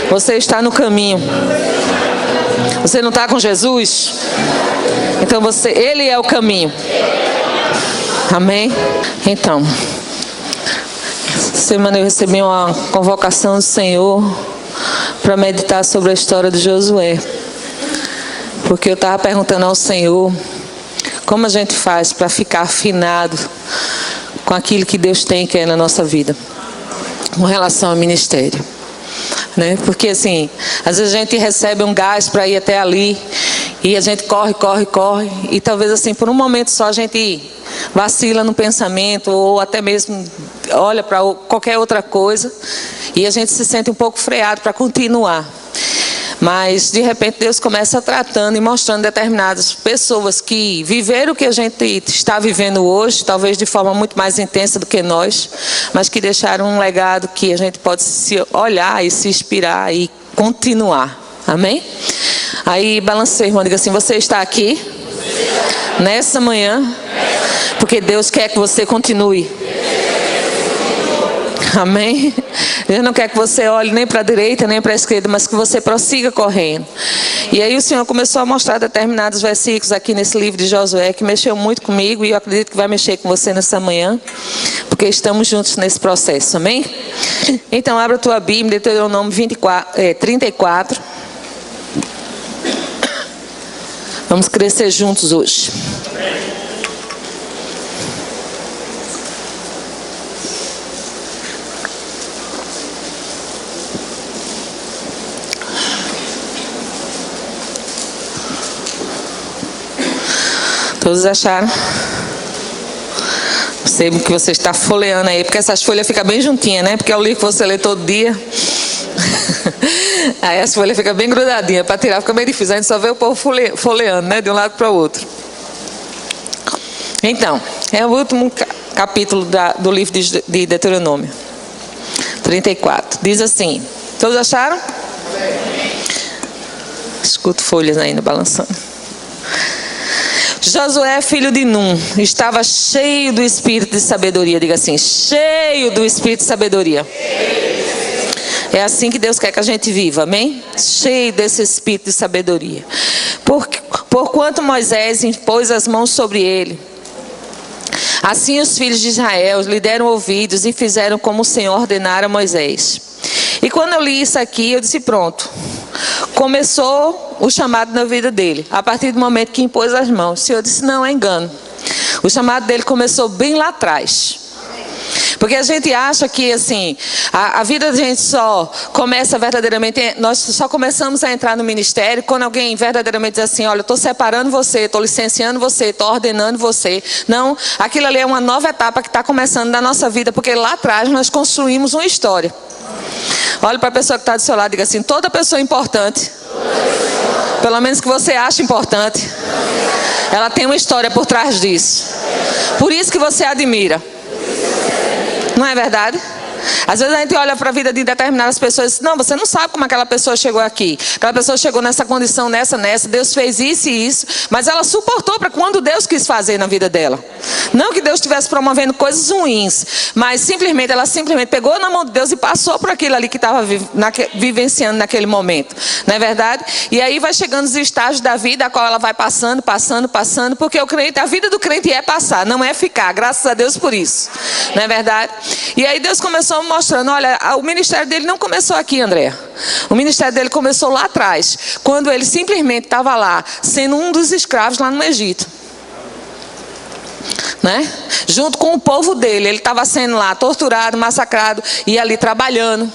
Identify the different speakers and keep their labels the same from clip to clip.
Speaker 1: Você está no caminho. Você não está com Jesus? Então Ele é o caminho. Amém? Então, essa semana eu recebi uma convocação do Senhor para meditar sobre a história de Josué. Porque eu estava perguntando ao Senhor como a gente faz para ficar afinado com aquilo que Deus tem que é na nossa vida, com relação ao ministério. Né? Porque assim, às vezes a gente recebe um gás para ir até ali e a gente corre e talvez assim por um momento só a gente vacila no pensamento ou até mesmo olha para qualquer outra coisa e a gente se sente um pouco freado para continuar. Mas de repente Deus começa tratando e mostrando determinadas pessoas que viveram o que a gente está vivendo hoje, talvez de forma muito mais intensa do que nós, mas que deixaram um legado que a gente pode se olhar e se inspirar e continuar. Amém? Aí balancei, irmão, diga assim: você está aqui nessa manhã porque Deus quer que você continue. Amém? Deus não quer que você olhe nem para a direita nem para a esquerda, mas que você prossiga correndo. E aí o Senhor começou a mostrar determinados versículos aqui nesse livro de Josué que mexeu muito comigo e eu acredito que vai mexer com você nessa manhã, porque estamos juntos nesse processo. Amém? Então abra a tua Bíblia, Deuteronômio 34. Vamos crescer juntos hoje. Todos acharam? Sei que você está folheando aí, porque essas folhas ficam bem juntinhas, né? Porque é o livro que você lê todo dia. Aí as folhas ficam bem grudadinhas, para tirar fica meio difícil. A gente só vê o povo folheando, né? De um lado para o outro. Então, é o último capítulo do livro de Deuteronômio 34. Diz assim: todos acharam? Escuto folhas ainda balançando. Josué, filho de Num, estava cheio do espírito de sabedoria. Diga assim: cheio do espírito de sabedoria. É assim que Deus quer que a gente viva, amém? Cheio desse espírito de sabedoria. Porquanto Moisés impôs as mãos sobre ele, assim os filhos de Israel lhe deram ouvidos e fizeram como o Senhor ordenara a Moisés. E quando eu li isso aqui, eu disse: pronto. Começou o chamado na vida dele, a partir do momento que impôs as mãos. O Senhor disse: não, é engano. O chamado dele começou bem lá atrás. Porque a gente acha que assim, a vida da gente só começa verdadeiramente, nós só começamos a entrar no ministério quando alguém verdadeiramente diz assim: olha, eu estou separando você, estou licenciando você, estou ordenando você. Não, aquilo ali é uma nova etapa que está começando na nossa vida, porque lá atrás nós construímos uma história. Olha para a pessoa que está do seu lado e diga assim: toda pessoa importante, pelo menos que você acha importante, ela tem uma história por trás disso. Por isso que você admira. Não é verdade? Às vezes a gente olha para a vida de determinadas pessoas e diz: não, você não sabe como aquela pessoa chegou aqui. Aquela pessoa chegou nessa condição, nessa. Deus fez isso e isso. Mas ela suportou para quando Deus quis fazer na vida dela. Não que Deus estivesse promovendo coisas ruins, mas ela simplesmente pegou na mão de Deus e passou por aquilo ali que estava vivenciando naquele momento. Não é verdade? E aí vai chegando os estágios da vida, a qual ela vai passando, porque o crente, a vida do crente é passar, não é ficar. Graças a Deus por isso. Não é verdade? E aí Deus começou mostrando: olha, o ministério dele não começou aqui, André. O ministério dele começou lá atrás, quando ele simplesmente estava lá, sendo um dos escravos lá no Egito. Né? Junto com o povo dele, ele estava sendo lá torturado, massacrado e ali trabalhando,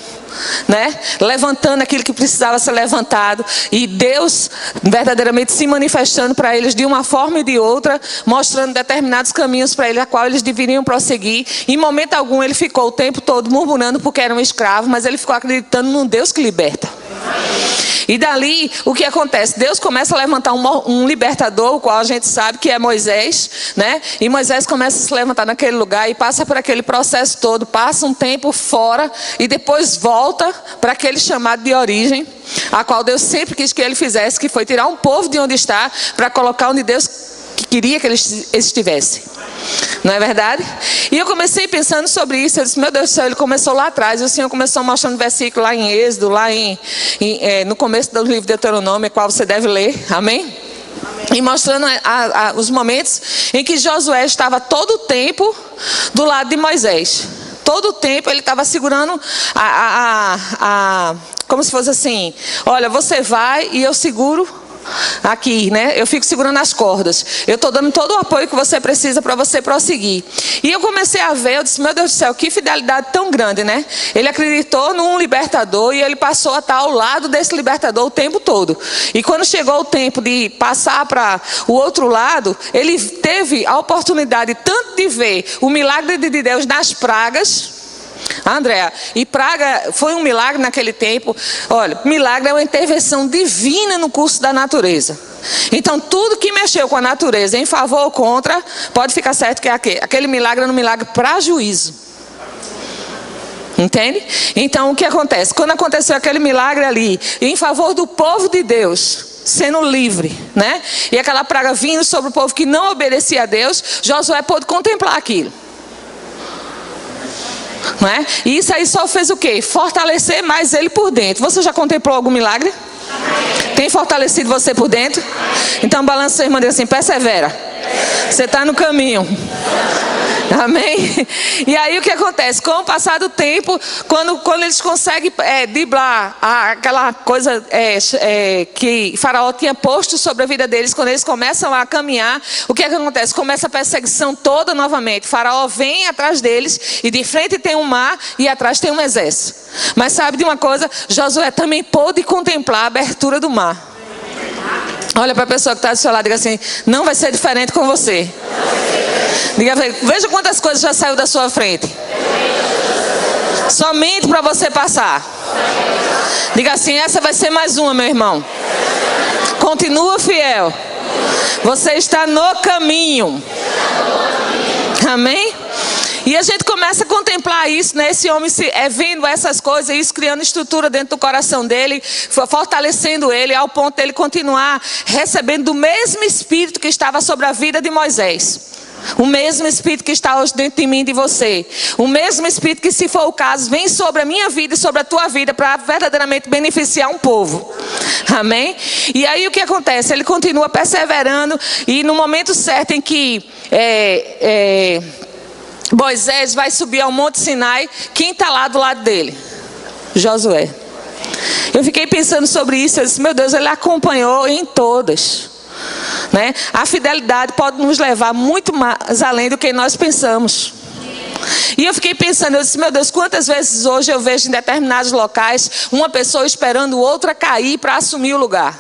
Speaker 1: né? Levantando aquilo que precisava ser levantado, e Deus verdadeiramente se manifestando para eles de uma forma e de outra, mostrando determinados caminhos para eles, a qual eles deveriam prosseguir. Em momento algum ele ficou o tempo todo murmurando porque era um escravo, mas ele ficou acreditando num Deus que liberta. E dali, o que acontece? Deus começa a levantar um libertador, o qual a gente sabe que é Moisés, né? E Moisés começa a se levantar naquele lugar e passa por aquele processo todo, passa um tempo fora e depois volta para aquele chamado de origem, a qual Deus sempre quis que ele fizesse, que foi tirar um povo de onde está para colocar onde Deus queria que ele estivesse. Não é verdade? E eu comecei pensando sobre isso. Eu disse, meu Deus do céu, ele começou lá atrás. E o Senhor começou mostrando versículo lá em Êxodo, lá no começo do livro de Deuteronômio, qual você deve ler. Amém? E mostrando os momentos em que Josué estava todo o tempo do lado de Moisés. Todo o tempo ele estava segurando como se fosse assim, olha, você vai e eu seguro aqui, né? Eu fico segurando as cordas. Eu estou dando todo o apoio que você precisa para você prosseguir. E eu comecei a ver, eu disse, meu Deus do céu, que fidelidade tão grande, né? Ele acreditou num libertador e ele passou a estar ao lado desse libertador o tempo todo. E quando chegou o tempo de passar para o outro lado, ele teve a oportunidade tanto de ver o milagre de Deus nas pragas. Andréa, e praga foi um milagre naquele tempo. Olha, milagre é uma intervenção divina no curso da natureza. Então tudo que mexeu com a natureza em favor ou contra, pode ficar certo que aquele milagre era um milagre para juízo. Entende? Então o que acontece? Quando aconteceu aquele milagre ali em favor do povo de Deus sendo livre, né? E aquela praga vindo sobre o povo que não obedecia a Deus, Josué pôde contemplar aquilo. Não é? E isso aí só fez o quê? Fortalecer mais ele por dentro. Você já contemplou algum milagre? Tem fortalecido você por dentro? Então balança sua irmã e diz assim, persevera. Você está no caminho. Amém? E aí o que acontece? Com o passar do tempo, quando eles conseguem driblar aquela coisa que Faraó tinha posto sobre a vida deles, quando eles começam a caminhar, o que acontece? Começa a perseguição toda novamente. Faraó vem atrás deles e de frente tem um mar e atrás tem um exército. Mas sabe de uma coisa? Josué também pôde contemplar a abertura do mar. Olha para a pessoa que está do seu lado e diga assim, não vai ser diferente com você. Diga, veja quantas coisas já saiu da sua frente. Somente para você passar. Diga assim, essa vai ser mais uma, meu irmão. Continua fiel. Você está no caminho. Amém? E a gente começa a contemplar isso, né? Esse homem vendo essas coisas, isso criando estrutura dentro do coração dele, fortalecendo ele, ao ponto dele continuar recebendo do mesmo Espírito que estava sobre a vida de Moisés. O mesmo Espírito que está hoje dentro de mim e de você. O mesmo Espírito que, se for o caso, vem sobre a minha vida e sobre a tua vida para verdadeiramente beneficiar um povo. Amém? E aí o que acontece? Ele continua perseverando e no momento certo em que Moisés vai subir ao Monte Sinai, quem está lá do lado dele? Josué. Eu fiquei pensando sobre isso, eu disse, meu Deus, ele acompanhou em todas. Né? A fidelidade pode nos levar muito mais além do que nós pensamos. E eu fiquei pensando, eu disse, meu Deus, quantas vezes hoje eu vejo em determinados locais uma pessoa esperando outra cair para assumir o lugar.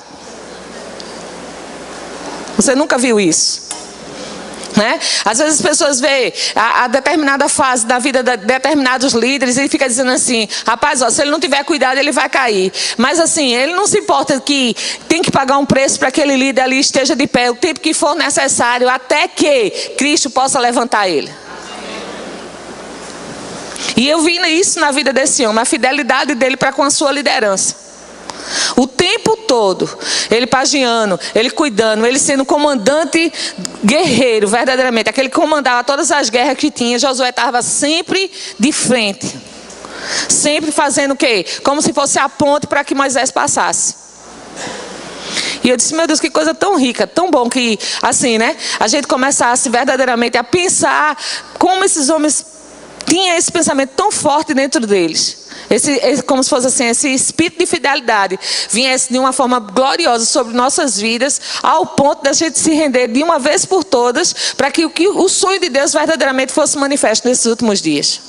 Speaker 1: Você nunca viu isso? Né? Às vezes as pessoas veem a determinada fase da vida de determinados líderes e fica dizendo assim, rapaz, ó, se ele não tiver cuidado ele vai cair. Mas assim, ele não se importa que tem que pagar um preço para que aquele líder ali esteja de pé o tempo que for necessário até que Cristo possa levantar ele. E eu vi isso na vida desse homem, a fidelidade dele para com a sua liderança. O tempo todo, ele pagiando, ele cuidando, ele sendo comandante guerreiro, verdadeiramente, aquele que comandava todas as guerras que tinha. Josué estava sempre de frente, sempre fazendo o quê? Como se fosse a ponte para que Moisés passasse. E eu disse, meu Deus, que coisa tão rica, tão bom que, assim, né? A gente começasse verdadeiramente a pensar como esses homens tinham esse pensamento tão forte dentro deles. Como se fosse assim, esse espírito de fidelidade viesse de uma forma gloriosa sobre nossas vidas, ao ponto da gente se render de uma vez por todas, para que o sonho de Deus verdadeiramente fosse manifesto nesses últimos dias.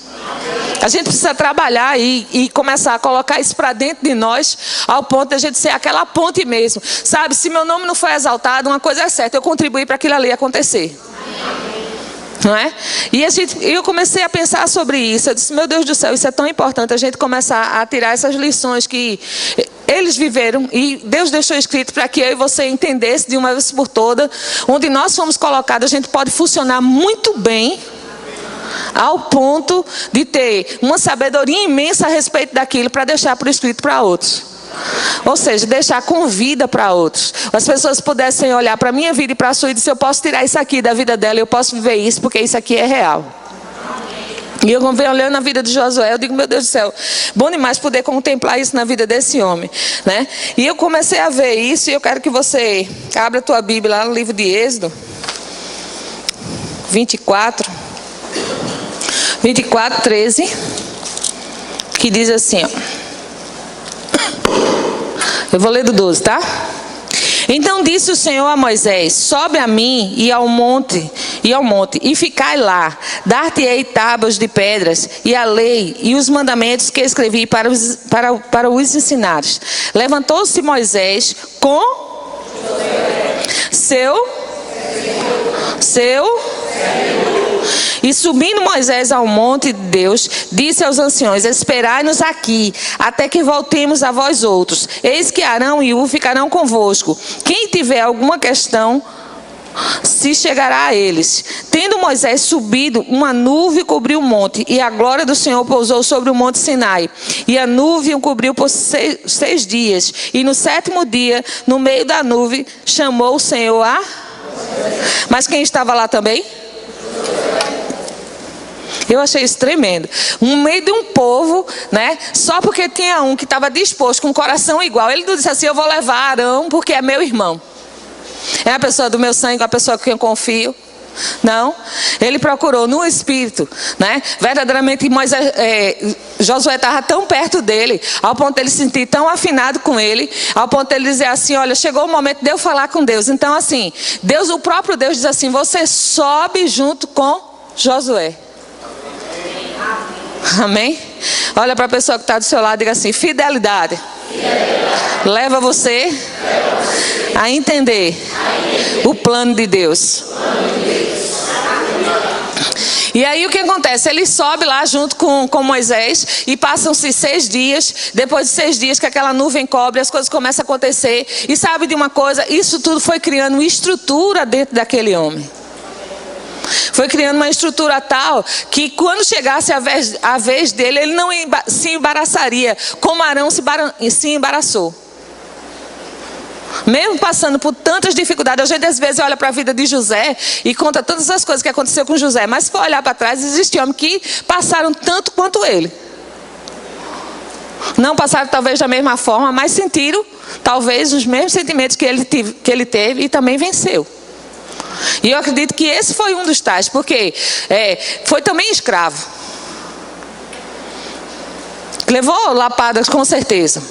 Speaker 1: A gente precisa trabalhar e começar a colocar isso para dentro de nós, ao ponto de a gente ser aquela ponte mesmo. Sabe, se meu nome não foi exaltado, uma coisa é certa, eu contribuí para aquilo ali acontecer. Não é? E eu comecei a pensar sobre isso. Eu disse, meu Deus do céu, isso é tão importante, a gente começar a tirar essas lições que eles viveram e Deus deixou escrito para que eu e você entendesse de uma vez por toda, onde nós fomos colocados, a gente pode funcionar muito bem, ao ponto de ter uma sabedoria imensa a respeito daquilo para deixar por escrito para outros. Ou seja, deixar com vida para outros. As pessoas pudessem olhar para a minha vida e para a sua e dizer, eu posso tirar isso aqui da vida dela, eu posso viver isso, porque isso aqui é real. E eu venho olhando a vida de Josué, eu digo, meu Deus do céu, bom demais poder contemplar isso na vida desse homem, né? E eu comecei a ver isso, e eu quero que você abra a tua Bíblia lá no livro de Êxodo 24, 13, que diz assim, ó. Eu vou ler do 12, tá? Então disse o Senhor a Moisés, sobe a mim e ao monte, e ficai lá, dar-te-ei tábuas de pedras, e a lei, e os mandamentos que escrevi para os ensinares. Levantou-se Moisés com seu e subindo Moisés ao monte de Deus, disse aos anciões, esperai-nos aqui, até que voltemos a vós outros. Eis que Arão e Ur ficarão convosco. Quem tiver alguma questão, se chegará a eles. Tendo Moisés subido, uma nuvem cobriu o monte, e a glória do Senhor pousou sobre o monte Sinai. E a nuvem o cobriu por 6 dias. E no 7º dia, no meio da nuvem, chamou o Senhor a... Mas quem estava lá também? Eu achei isso tremendo. No meio de um povo, né? Só porque tinha um que estava disposto, com o coração igual. Ele não disse assim, eu vou levar Arão porque é meu irmão. É a pessoa do meu sangue, a pessoa que eu confio. Não, ele procurou no Espírito, né? Verdadeiramente Josué estava tão perto dele, ao ponto de ele se sentir tão afinado com ele, ao ponto de ele dizer assim, olha, chegou o momento de eu falar com Deus. Então assim, Deus, o próprio Deus diz assim, você sobe junto com Josué. Amém? Olha para a pessoa que está do seu lado e diga assim, fidelidade leva você a entender o plano de Deus. E aí o que acontece? Ele sobe lá junto com Moisés e passam-se 6 dias. Depois de 6 dias que aquela nuvem cobre, as coisas começam a acontecer. E sabe de uma coisa? Isso tudo foi criando uma estrutura dentro daquele homem. Foi criando uma estrutura tal que quando chegasse a vez dele, ele não se embaraçaria como Arão se embaraçou. Mesmo passando por tantas dificuldades, a gente às vezes olha para a vida de José e conta todas as coisas que aconteceu com José. Mas se for olhar para trás, existem homens que passaram tanto quanto ele. Não passaram talvez da mesma forma, mas sentiram talvez os mesmos sentimentos que ele teve e também venceu. E eu acredito que esse foi um dos tais, porque foi também escravo. Levou lapadas com certeza,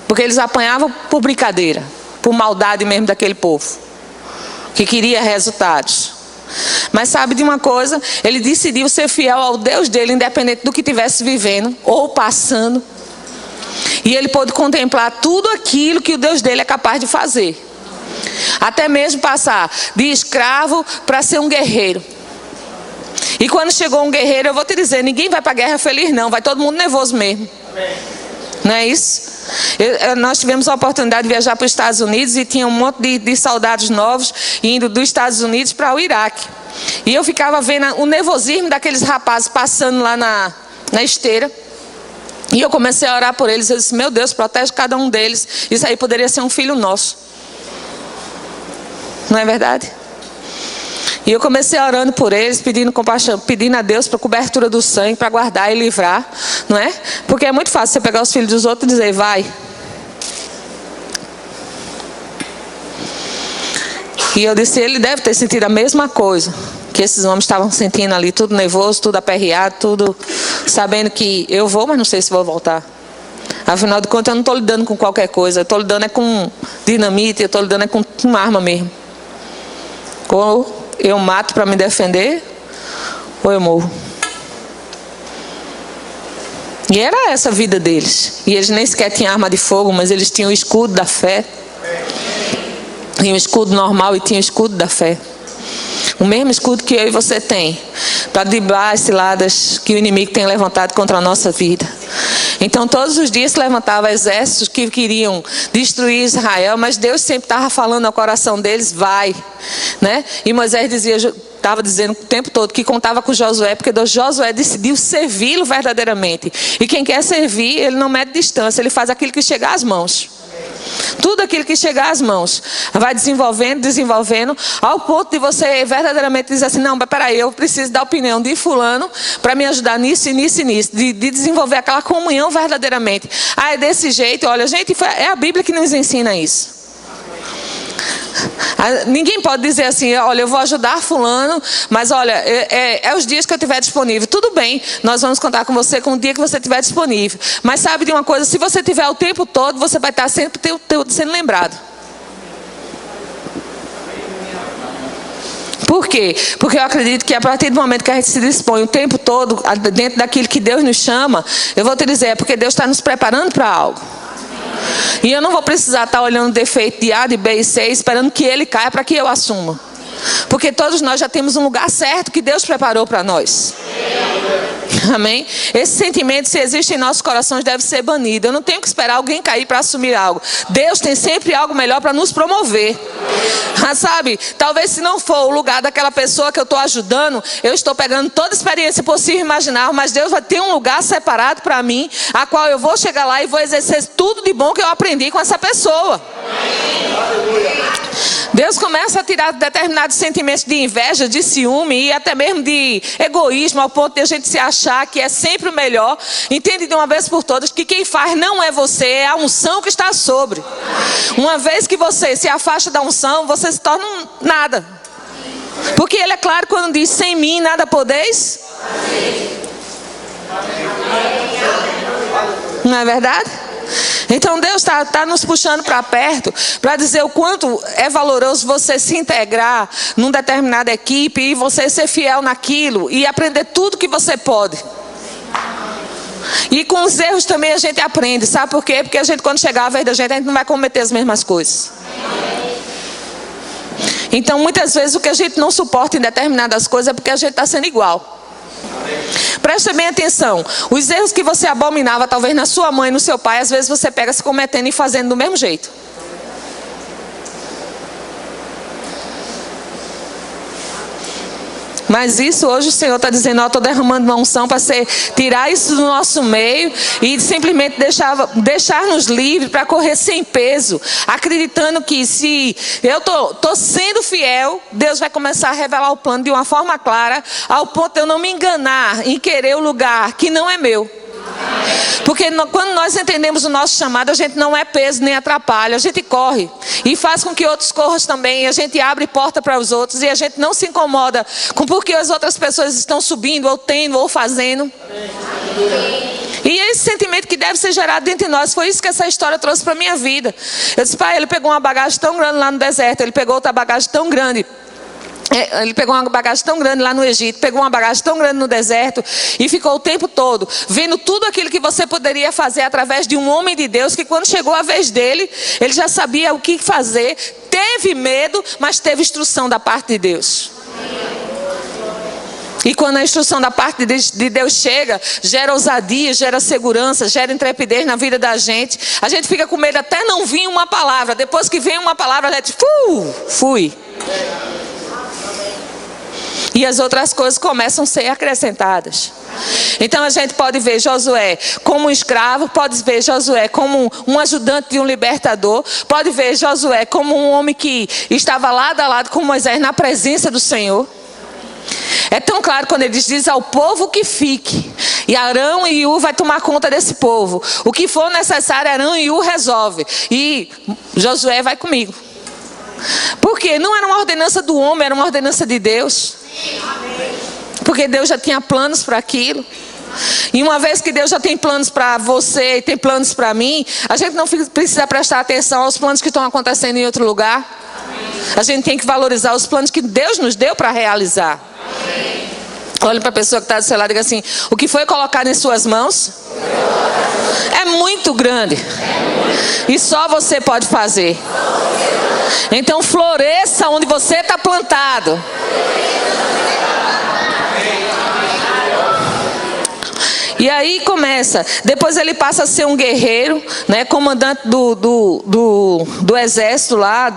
Speaker 1: porque eles apanhavam por brincadeira, por maldade mesmo daquele povo, que queria resultados. Mas sabe de uma coisa? Ele decidiu ser fiel ao Deus dele, independente do que estivesse vivendo ou passando. E ele pôde contemplar tudo aquilo que o Deus dele é capaz de fazer. Até mesmo passar de escravo para ser um guerreiro. E quando chegou um guerreiro, eu vou te dizer, ninguém vai para a guerra feliz não, vai todo mundo nervoso mesmo. Não é isso? Nós tivemos a oportunidade de viajar para os Estados Unidos e tinha um monte de soldados novos indo dos Estados Unidos para o Iraque. E eu ficava vendo o nervosismo daqueles rapazes passando lá na esteira. E eu comecei a orar por eles. Eu disse, meu Deus, protege cada um deles. Isso aí poderia ser um filho nosso. Não é verdade? E eu comecei orando por eles, pedindo compaixão, pedindo a Deus para cobertura do sangue, para guardar e livrar, não é? Porque é muito fácil você pegar os filhos dos outros e dizer, vai. E eu disse, ele deve ter sentido a mesma coisa que esses homens estavam sentindo ali, tudo nervoso, tudo aperreado, tudo sabendo que eu vou, mas não sei se vou voltar. Afinal de contas, eu não estou lidando com qualquer coisa, eu estou lidando com dinamite, eu estou lidando com uma arma mesmo. Ou eu mato para me defender, ou eu morro. E era essa a vida deles. E eles nem sequer tinham arma de fogo, mas eles tinham o escudo da fé. Tinham o escudo normal e tinham o escudo da fé. O mesmo escudo que eu e você tem, para driblar as ciladas que o inimigo tem levantado contra a nossa vida. Então todos os dias se levantavam exércitos que queriam destruir Israel, mas Deus sempre estava falando ao coração deles, vai, né? E Moisés dizia, estava dizendo o tempo todo que contava com Josué, porque Josué decidiu servi-lo verdadeiramente. E quem quer servir, ele não mede distância, ele faz aquilo que chegar às mãos. Tudo aquilo que chegar às mãos. Vai desenvolvendo, ao ponto de você verdadeiramente dizer assim, não, mas peraí, eu preciso da opinião de fulano para me ajudar nisso, nisso e nisso. De desenvolver aquela comunhão verdadeiramente. Ah, é desse jeito, olha, gente, é a Bíblia que nos ensina isso. Ninguém pode dizer assim, olha, eu vou ajudar fulano, mas olha, é os dias que eu estiver disponível. Tudo bem, nós vamos contar com você com o dia que você estiver disponível. Mas sabe de uma coisa, se você tiver o tempo todo, você vai estar sempre sendo lembrado. Por quê? Porque eu acredito que a partir do momento que a gente se dispõe o tempo todo, dentro daquilo que Deus nos chama, eu vou te dizer, é porque Deus está nos preparando para algo. E eu não vou precisar estar olhando o defeito de A, de B e C, esperando que ele caia para que eu assuma. Porque todos nós já temos um lugar certo que Deus preparou para nós. Amém? Esse sentimento, se existe em nossos corações, deve ser banido. Eu não tenho que esperar alguém cair para assumir algo. Deus tem sempre algo melhor para nos promover. Sabe? Talvez se não for o lugar daquela pessoa que eu estou ajudando, eu estou pegando toda a experiência possível e imaginável, mas Deus vai ter um lugar separado para mim, a qual eu vou chegar lá e vou exercer tudo de bom que eu aprendi com essa pessoa. Deus começa a tirar determinados sentimentos de inveja, de ciúme e até mesmo de egoísmo, ao ponto de a gente se achar que é sempre o melhor. Entende de uma vez por todas que quem faz não é você, é a unção que está sobre. Uma vez que você se afasta da unção, você se torna nada. Porque ele é claro quando diz, sem mim nada podeis. Não é verdade? Então Deus está nos puxando para perto para dizer o quanto é valoroso você se integrar numa determinada equipe e você ser fiel naquilo e aprender tudo que você pode. E com os erros também a gente aprende, sabe por quê? Porque a gente, quando chegar a vez da gente, a gente não vai cometer as mesmas coisas. Então muitas vezes o que a gente não suporta em determinadas coisas é porque a gente está sendo igual. Presta bem atenção, os erros que você abominava talvez na sua mãe, no seu pai, às vezes você pega se cometendo e fazendo do mesmo jeito. Mas isso hoje o Senhor está dizendo, eu estou derramando uma unção para tirar isso do nosso meio e simplesmente deixar-nos livres para correr sem peso, acreditando que se eu estou sendo fiel, Deus vai começar a revelar o plano de uma forma clara, ao ponto de eu não me enganar em querer o lugar que não é meu. Porque quando nós entendemos o nosso chamado, a gente não é peso nem atrapalha, a gente corre e faz com que outros corram também, a gente abre porta para os outros e a gente não se incomoda com porque as outras pessoas estão subindo ou tendo ou fazendo. E esse sentimento que deve ser gerado dentro de nós, foi isso que essa história trouxe para a minha vida. Eu disse, pai, ele pegou uma bagagem tão grande lá no deserto, ele pegou outra bagagem tão grande. Ele pegou uma bagagem tão grande lá no Egito, pegou uma bagagem tão grande no deserto e ficou o tempo todo vendo tudo aquilo que você poderia fazer através de um homem de Deus, que quando chegou a vez dele, ele já sabia o que fazer, teve medo, mas teve instrução da parte de Deus. E quando a instrução da parte de Deus chega, gera ousadia, gera segurança, gera intrepidez na vida da gente. A gente fica com medo até não vir uma palavra, depois que vem uma palavra, a gente fui. E as outras coisas começam a ser acrescentadas. Então a gente pode ver Josué como um escravo, pode ver Josué como um ajudante de um libertador, pode ver Josué como um homem que estava lado a lado com Moisés na presença do Senhor. É tão claro quando ele diz ao povo que fique, e Arão e Ur vai tomar conta desse povo. O que for necessário, Arão e Ur resolve, e Josué vai comigo. Porque não era uma ordenança do homem, era uma ordenança de Deus. Porque Deus já tinha planos para aquilo. E uma vez que Deus já tem planos para você e tem planos para mim, a gente não precisa prestar atenção aos planos que estão acontecendo em outro lugar. A gente tem que valorizar os planos que Deus nos deu para realizar. Olha para a pessoa que está do seu lado e diga assim, o que foi colocado em suas mãos é muito grande e só você pode fazer. Então floresça onde você está plantado. E aí começa, depois ele passa a ser um guerreiro, né, comandante do exército lá,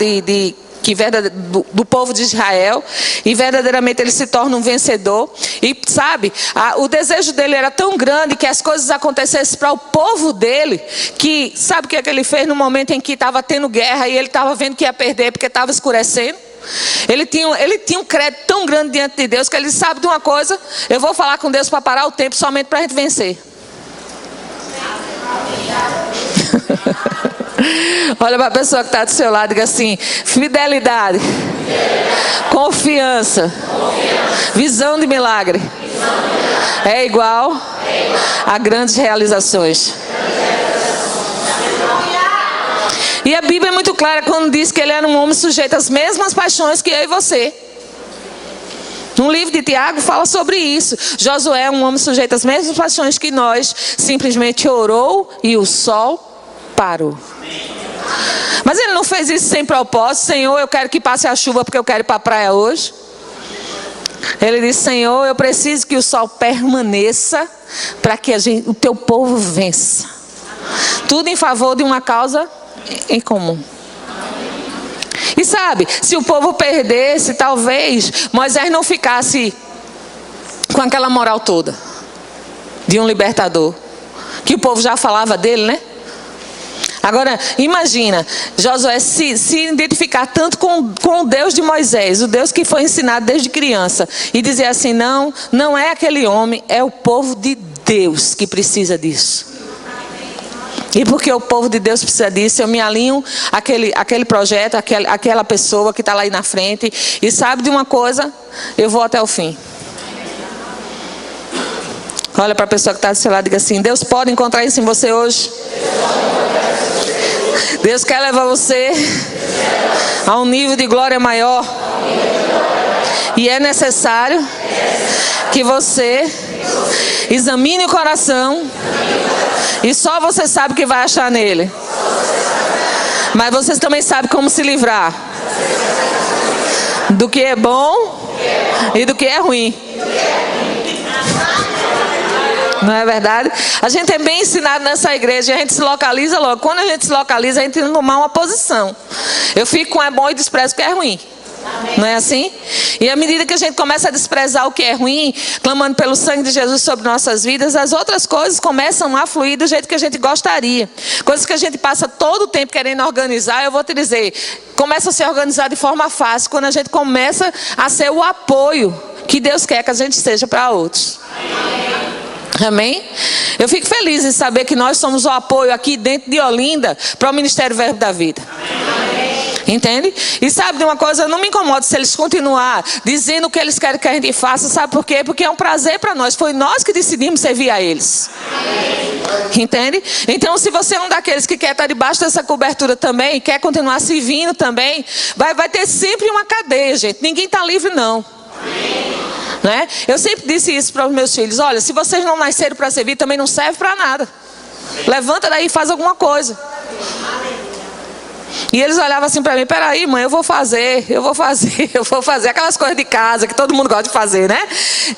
Speaker 1: do povo de Israel, e verdadeiramente ele se torna um vencedor. E sabe, o desejo dele era tão grande que as coisas acontecessem para o povo dele, que sabe o que é que ele fez no momento em que estava tendo guerra e ele estava vendo que ia perder porque estava escurecendo? Ele tinha um crédito tão grande diante de Deus que ele disse: sabe de uma coisa, eu vou falar com Deus para parar o tempo somente para a gente vencer. Olha para a pessoa que está do seu lado e diga assim: fidelidade, confiança, visão de milagre é igual a grandes realizações. E a Bíblia é muito clara quando diz que ele era um homem sujeito às mesmas paixões que eu e você. No livro de Tiago fala sobre isso. Josué é um homem sujeito às mesmas paixões que nós, simplesmente orou e o sol parou. Mas ele não fez isso sem propósito. Senhor, eu quero que passe a chuva porque eu quero ir para a praia hoje. Ele disse: Senhor, eu preciso que o sol permaneça para que o teu povo vença. Tudo em favor de uma causa em comum. E sabe, se o povo perdesse, talvez Moisés não ficasse com aquela moral toda de um libertador, que o povo já falava dele, né? Agora, imagina, Josué se identificar tanto com o Deus de Moisés, o Deus que foi ensinado desde criança, e dizer assim: não é aquele homem, é o povo de Deus que precisa disso. E porque o povo de Deus precisa disso, eu me alinho àquele projeto, àquela pessoa que está lá aí na frente. E sabe de uma coisa? Eu vou até o fim. Olha para a pessoa que está do seu lado e diga assim: Deus pode encontrar isso em você hoje. Deus quer levar você a um nível de glória maior. E é necessário que você examine o coração. E só você sabe o que vai achar nele. Mas você também sabe como se livrar do que é bom e do que é ruim. Não é verdade? A gente é bem ensinado nessa igreja e a gente se localiza logo. Quando a gente se localiza, a gente não toma uma posição. Eu fico com é bom e desprezo o que é ruim. Não é assim? E à medida que a gente começa a desprezar o que é ruim, clamando pelo sangue de Jesus sobre nossas vidas, as outras coisas começam a fluir do jeito que a gente gostaria. Coisas que a gente passa todo o tempo querendo organizar, eu vou te dizer, começa a se organizar de forma fácil quando a gente começa a ser o apoio que Deus quer que a gente seja para outros. Amém? Eu fico feliz em saber que nós somos o apoio aqui dentro de Olinda para o Ministério Verbo da Vida. Entende? E sabe de uma coisa, eu não me incomodo se eles continuar dizendo o que eles querem que a gente faça. Sabe por quê? Porque é um prazer para nós. Foi nós que decidimos servir a eles. Entende? Então, se você é um daqueles que quer estar debaixo dessa cobertura também, e quer continuar servindo também, vai ter sempre uma cadeia, gente. Ninguém está livre, não. Né? Eu sempre disse isso para os meus filhos: olha, se vocês não nasceram para servir, também não serve para nada. Levanta daí e faz alguma coisa. E eles olhavam assim para mim: peraí, mãe, eu vou fazer aquelas coisas de casa que todo mundo gosta de fazer, né?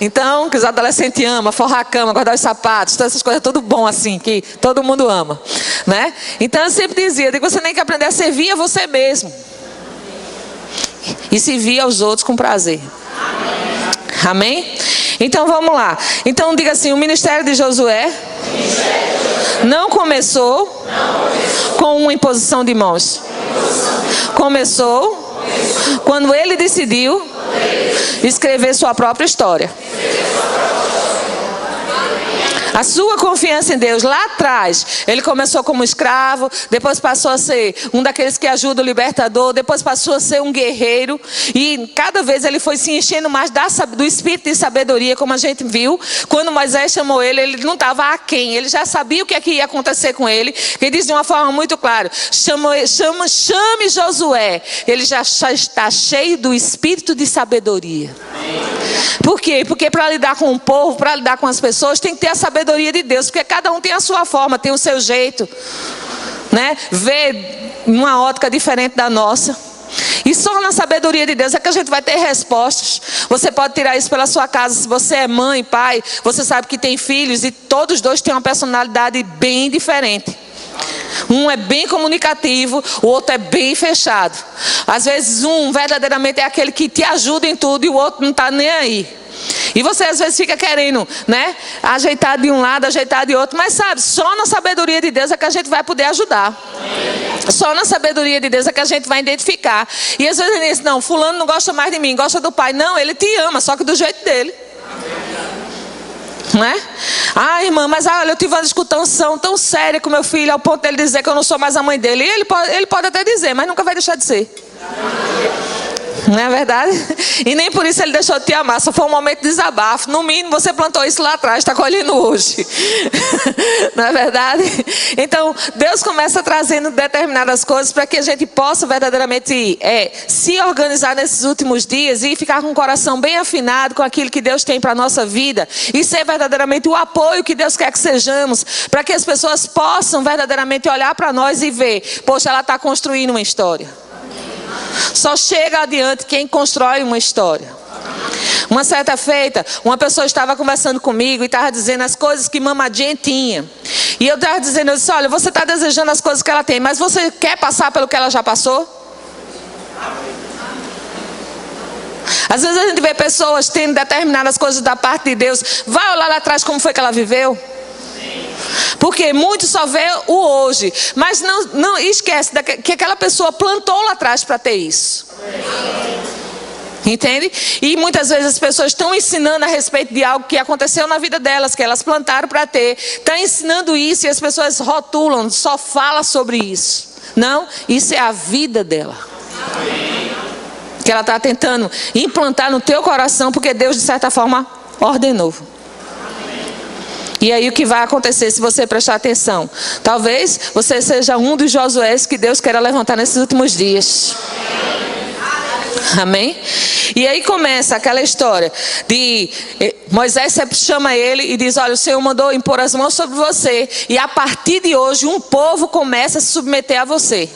Speaker 1: Então, que os adolescentes amam, forrar a cama, guardar os sapatos, todas essas coisas, tudo bom assim, que todo mundo ama, né? Então eu sempre dizia: você tem que aprender a servir a você mesmo e servir aos outros com prazer. Amém? Então vamos lá. Então diga assim: o ministério de Josué não começou com uma imposição de mãos. Começou quando ele decidiu escrever sua própria história. A sua confiança em Deus lá atrás, ele começou como escravo, depois passou a ser um daqueles que ajuda o libertador, depois passou a ser um guerreiro, e cada vez ele foi se enchendo mais do espírito de sabedoria, como a gente viu. Quando Moisés chamou ele não estava aquém, ele já sabia o que ia acontecer com ele. Ele diz de uma forma muito clara: chame Josué, ele já está cheio do espírito de sabedoria. Por quê? Porque para lidar com o povo, para lidar com as pessoas, tem que ter a sabedoria de Deus, porque cada um tem a sua forma, tem o seu jeito, né? Vê uma ótica diferente da nossa. E só na sabedoria de Deus é que a gente vai ter respostas. Você pode tirar isso pela sua casa. Se você é mãe, pai, você sabe que tem filhos e todos dois têm uma personalidade bem diferente. Um é bem comunicativo, o outro é bem fechado. Às vezes um verdadeiramente é aquele que te ajuda em tudo e o outro não está nem aí. E você às vezes fica querendo, né, ajeitar de um lado, ajeitar de outro. Mas sabe, só na sabedoria de Deus é que a gente vai poder ajudar. Só na sabedoria de Deus é que a gente vai identificar. E às vezes ele diz, não, fulano não gosta mais de mim, gosta do pai. Não, ele te ama, só que do jeito dele. Não é? Ah, irmã, mas olha, eu tive uma discussão tão séria com meu filho, ao ponto dele dizer que eu não sou mais a mãe dele. E ele pode até dizer, mas nunca vai deixar de ser. Não é verdade? E nem por isso ele deixou de te amar. Só foi um momento de desabafo. No mínimo você plantou isso lá atrás, está colhendo hoje. Não é verdade? Então Deus começa trazendo determinadas coisas para que a gente possa verdadeiramente se organizar nesses últimos dias e ficar com o coração bem afinado com aquilo que Deus tem para a nossa vida. E ser verdadeiramente o apoio que Deus quer que sejamos, para que as pessoas possam verdadeiramente olhar para nós e ver, poxa, ela está construindo uma história. Só chega adiante quem constrói uma história. Uma certa feita, uma pessoa estava conversando comigo e estava dizendo as coisas que Mama Jane tinha. E eu estava dizendo, eu disse, olha, você está desejando as coisas que ela tem, mas você quer passar pelo que ela já passou? Às vezes a gente vê pessoas tendo determinadas coisas da parte de Deus. Vai olhar lá atrás como foi que ela viveu. Porque muitos só vê o hoje, mas não esquece que aquela pessoa plantou lá atrás para ter isso. Entende? E muitas vezes as pessoas estão ensinando a respeito de algo que aconteceu na vida delas, que elas plantaram para ter. Estão ensinando isso e as pessoas rotulam, só falam sobre isso. Não, isso é a vida dela. Que ela está tentando implantar no teu coração, porque Deus de certa forma ordenou. E aí o que vai acontecer se você prestar atenção? Talvez você seja um dos Josués que Deus queira levantar nesses últimos dias. Amém? E aí começa aquela história de Moisés sempre chama ele e diz, olha, o Senhor mandou impor as mãos sobre você. E a partir de hoje um povo começa a se submeter a você.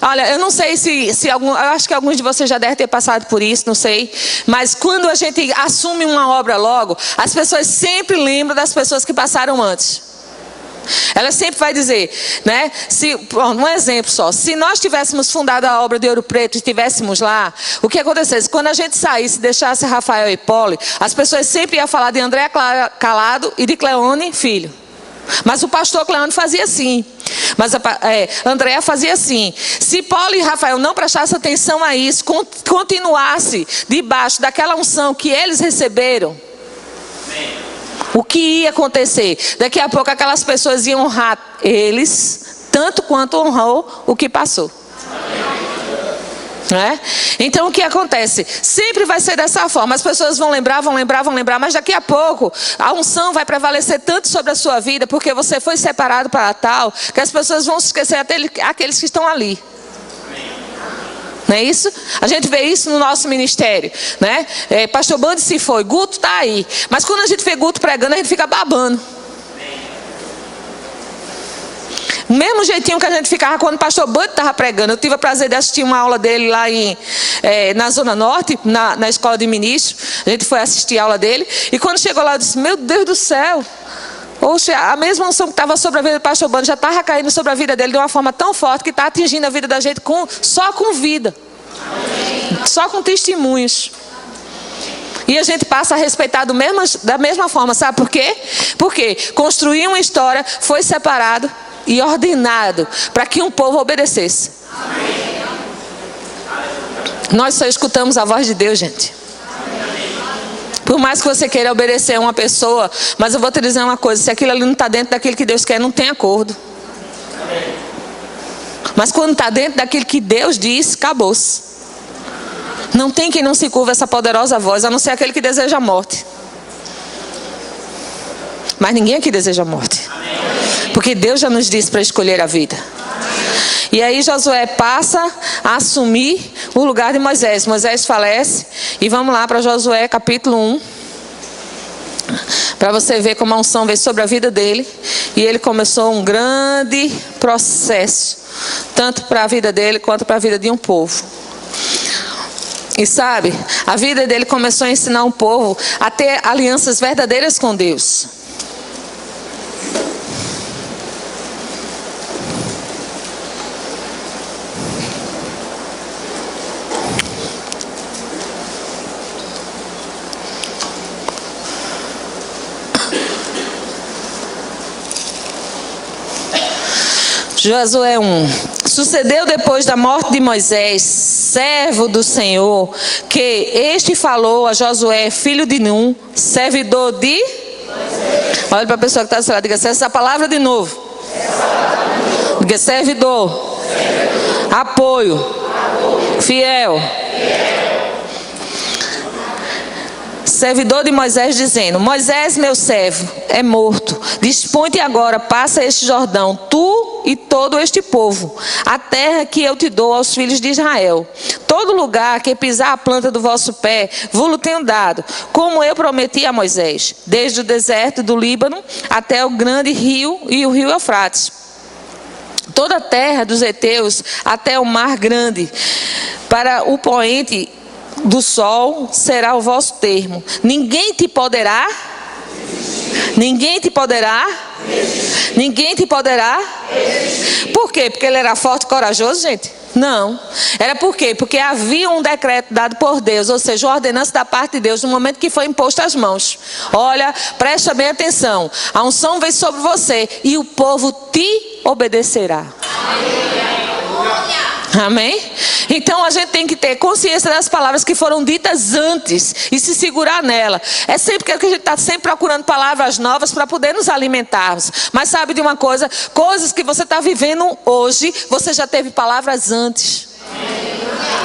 Speaker 1: Olha, eu não sei eu acho que alguns de vocês já devem ter passado por isso, não sei. Mas quando a gente assume uma obra logo, as pessoas sempre lembram das pessoas que passaram antes. Ela sempre vai dizer, né? Um exemplo só. Se nós tivéssemos fundado a obra de Ouro Preto e estivéssemos lá, o que acontecesse? Quando a gente saísse, deixasse Rafael e Poli, as pessoas sempre iam falar de André Calado e de Cleone Filho. Mas o pastor Cleone fazia assim. Mas Andréa fazia assim. Se Paulo e Rafael não prestassem atenção a isso, continuasse debaixo daquela unção que eles receberam, o que ia acontecer? Daqui a pouco aquelas pessoas iam honrar eles tanto quanto honrou o que passou. É? Então o que acontece? Sempre vai ser dessa forma. As pessoas vão lembrar, mas daqui a pouco a unção vai prevalecer tanto sobre a sua vida, porque você foi separado para tal, que as pessoas vão se esquecer até aqueles que estão ali. Não é isso? A gente vê isso no nosso ministério, né? Pastor Bande se foi, Guto está aí, mas quando a gente vê Guto pregando, a gente fica babando. O mesmo jeitinho que a gente ficava quando o pastor Bud estava pregando. Eu tive o prazer de assistir uma aula dele lá na Zona Norte, na escola de ministro. A gente foi assistir a aula dele. E quando chegou lá, eu disse, meu Deus do céu. Oxe, a mesma unção que estava sobre a vida do pastor Bud já estava caindo sobre a vida dele de uma forma tão forte que está atingindo a vida da gente só com vida. Só com testemunhos. E a gente passa a respeitar da mesma forma. Sabe por quê? Porque construir uma história foi separado e ordenado para que um povo obedecesse. Nós só escutamos a voz de Deus, gente. Por mais que você queira obedecer a uma pessoa, mas eu vou te dizer uma coisa, se aquilo ali não está dentro daquilo que Deus quer, não tem acordo. Mas quando está dentro daquilo que Deus diz, acabou-se. Não tem quem não se curva essa poderosa voz, a não ser aquele que deseja a morte. Mas ninguém aqui deseja a morte. Porque Deus já nos disse para escolher a vida. E aí Josué passa a assumir o lugar de Moisés. Moisés falece. E vamos lá para Josué capítulo 1. Para você ver como a unção veio sobre a vida dele. E ele começou um grande processo. Tanto para a vida dele quanto para a vida de um povo. E sabe, a vida dele começou a ensinar um povo a ter alianças verdadeiras com Deus. Josué 1. Sucedeu depois da morte de Moisés, servo do Senhor, que este falou a Josué, filho de Nun, servidor de... Olha para a pessoa que está do seu lado, diga essa palavra de novo. Diga servidor. Apoio. Fiel. Servidor de Moisés, dizendo: Moisés, meu servo, é morto. Dispõe-te agora, passa este Jordão, tu e todo este povo, a terra que eu te dou aos filhos de Israel. Todo lugar que pisar a planta do vosso pé, vos tenho dado, como eu prometi a Moisés, desde o deserto do Líbano até o grande rio e o rio Eufrates. Toda a terra dos heteus até o mar grande, para o poente do sol será o vosso termo. Ninguém te poderá. Por quê? Porque ele era forte e corajoso, gente? Não. Era por quê? Porque havia um decreto dado por Deus, ou seja, uma ordenança da parte de Deus, no momento que foi imposto às mãos. Olha, presta bem atenção. A unção vem sobre você e o povo te obedecerá. Amém? Então a gente tem que ter consciência das palavras que foram ditas antes e se segurar nela. É sempre que a gente está sempre procurando palavras novas para poder nos alimentarmos. Mas sabe de uma coisa? Coisas que você está vivendo hoje, você já teve palavras antes.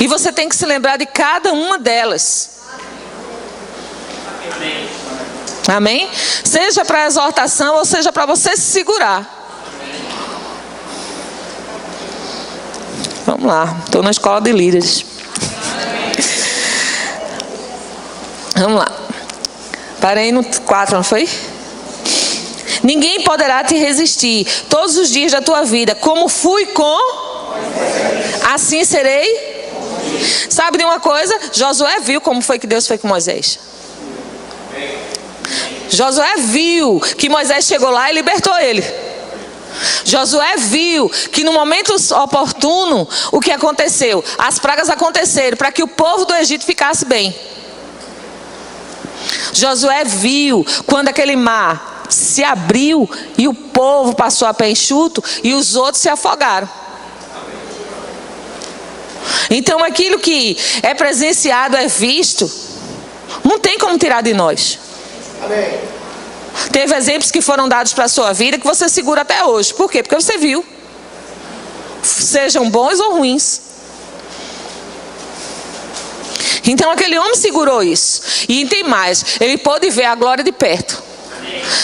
Speaker 1: E você tem que se lembrar de cada uma delas. Amém? Seja para exortação ou seja para você se segurar. Vamos lá, estou na escola de líderes. Vamos lá. Parei no 4, não foi? Ninguém poderá te resistir todos os dias da tua vida. Como fui com, assim serei. Sabe de uma coisa? Josué viu como foi que Deus foi com Moisés. Josué viu que Moisés chegou lá e libertou ele. Josué viu que no momento oportuno, o que aconteceu? As pragas aconteceram para que o povo do Egito ficasse bem. Josué viu quando aquele mar se abriu e o povo passou a pé enxuto e os outros se afogaram. Então aquilo que é presenciado, é visto, não tem como tirar de nós. Amém. Teve exemplos que foram dados para a sua vida que você segura até hoje. Por quê? Porque você viu. Sejam bons ou ruins. Então aquele homem segurou isso. E tem mais. Ele pôde ver a glória de perto.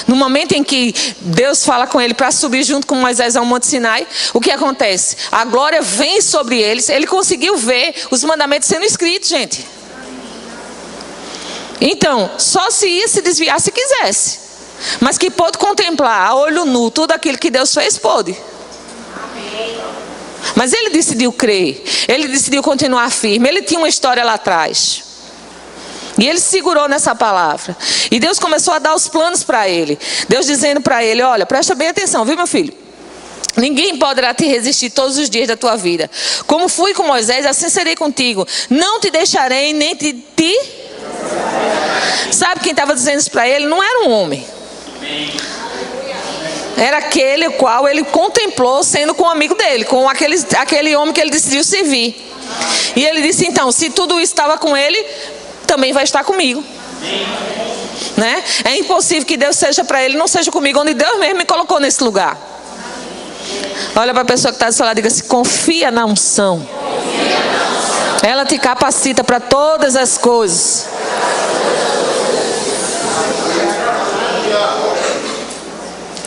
Speaker 1: No momento em que Deus fala com ele para subir junto com Moisés ao Monte Sinai, o que acontece? A glória vem sobre eles. Ele conseguiu ver os mandamentos sendo escritos, gente. Então, só se ia se desviar se quisesse. Mas que pôde contemplar a olho nu tudo aquilo que Deus fez, pôde. Mas ele decidiu crer. Ele decidiu continuar firme. Ele tinha uma história lá atrás. E ele segurou nessa palavra. E Deus começou a dar os planos para ele. Deus dizendo para ele: olha, presta bem atenção, viu, meu filho? Ninguém poderá te resistir todos os dias da tua vida. Como fui com Moisés, assim serei contigo. Não te deixarei, nem te... Sabe quem estava dizendo isso para ele? Não era um homem. Era aquele qual ele contemplou sendo com um amigo dele, com aquele homem que ele decidiu servir. E ele disse: então, se tudo isso estava com ele, também vai estar comigo. Né? É impossível que Deus seja para ele, não seja comigo, onde Deus mesmo me colocou nesse lugar. Olha para a pessoa que está do seu lado e diga assim: confia na unção. Ela te capacita para todas as coisas.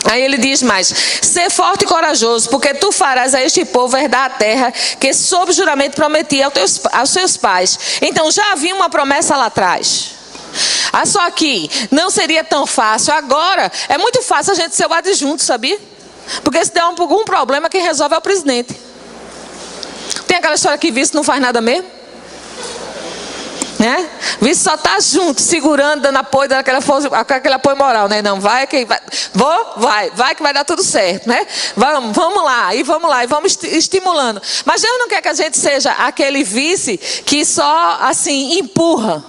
Speaker 1: Aí ele diz mais: ser forte e corajoso, porque tu farás a este povo herdar a terra que sob juramento prometi aos seus pais. Então já havia uma promessa lá atrás. Só que não seria tão fácil. Agora é muito fácil a gente ser o adjunto, sabia? Porque se der algum problema, quem resolve é o presidente. Tem aquela história que vice não faz nada mesmo? Né? Vice só está junto, segurando, dando apoio, dando aquele apoio moral, né? Não, vai que vai, vai que vai dar tudo certo, né? Vamos lá, e vamos estimulando. Mas Deus não quer que a gente seja aquele vice que só assim empurra.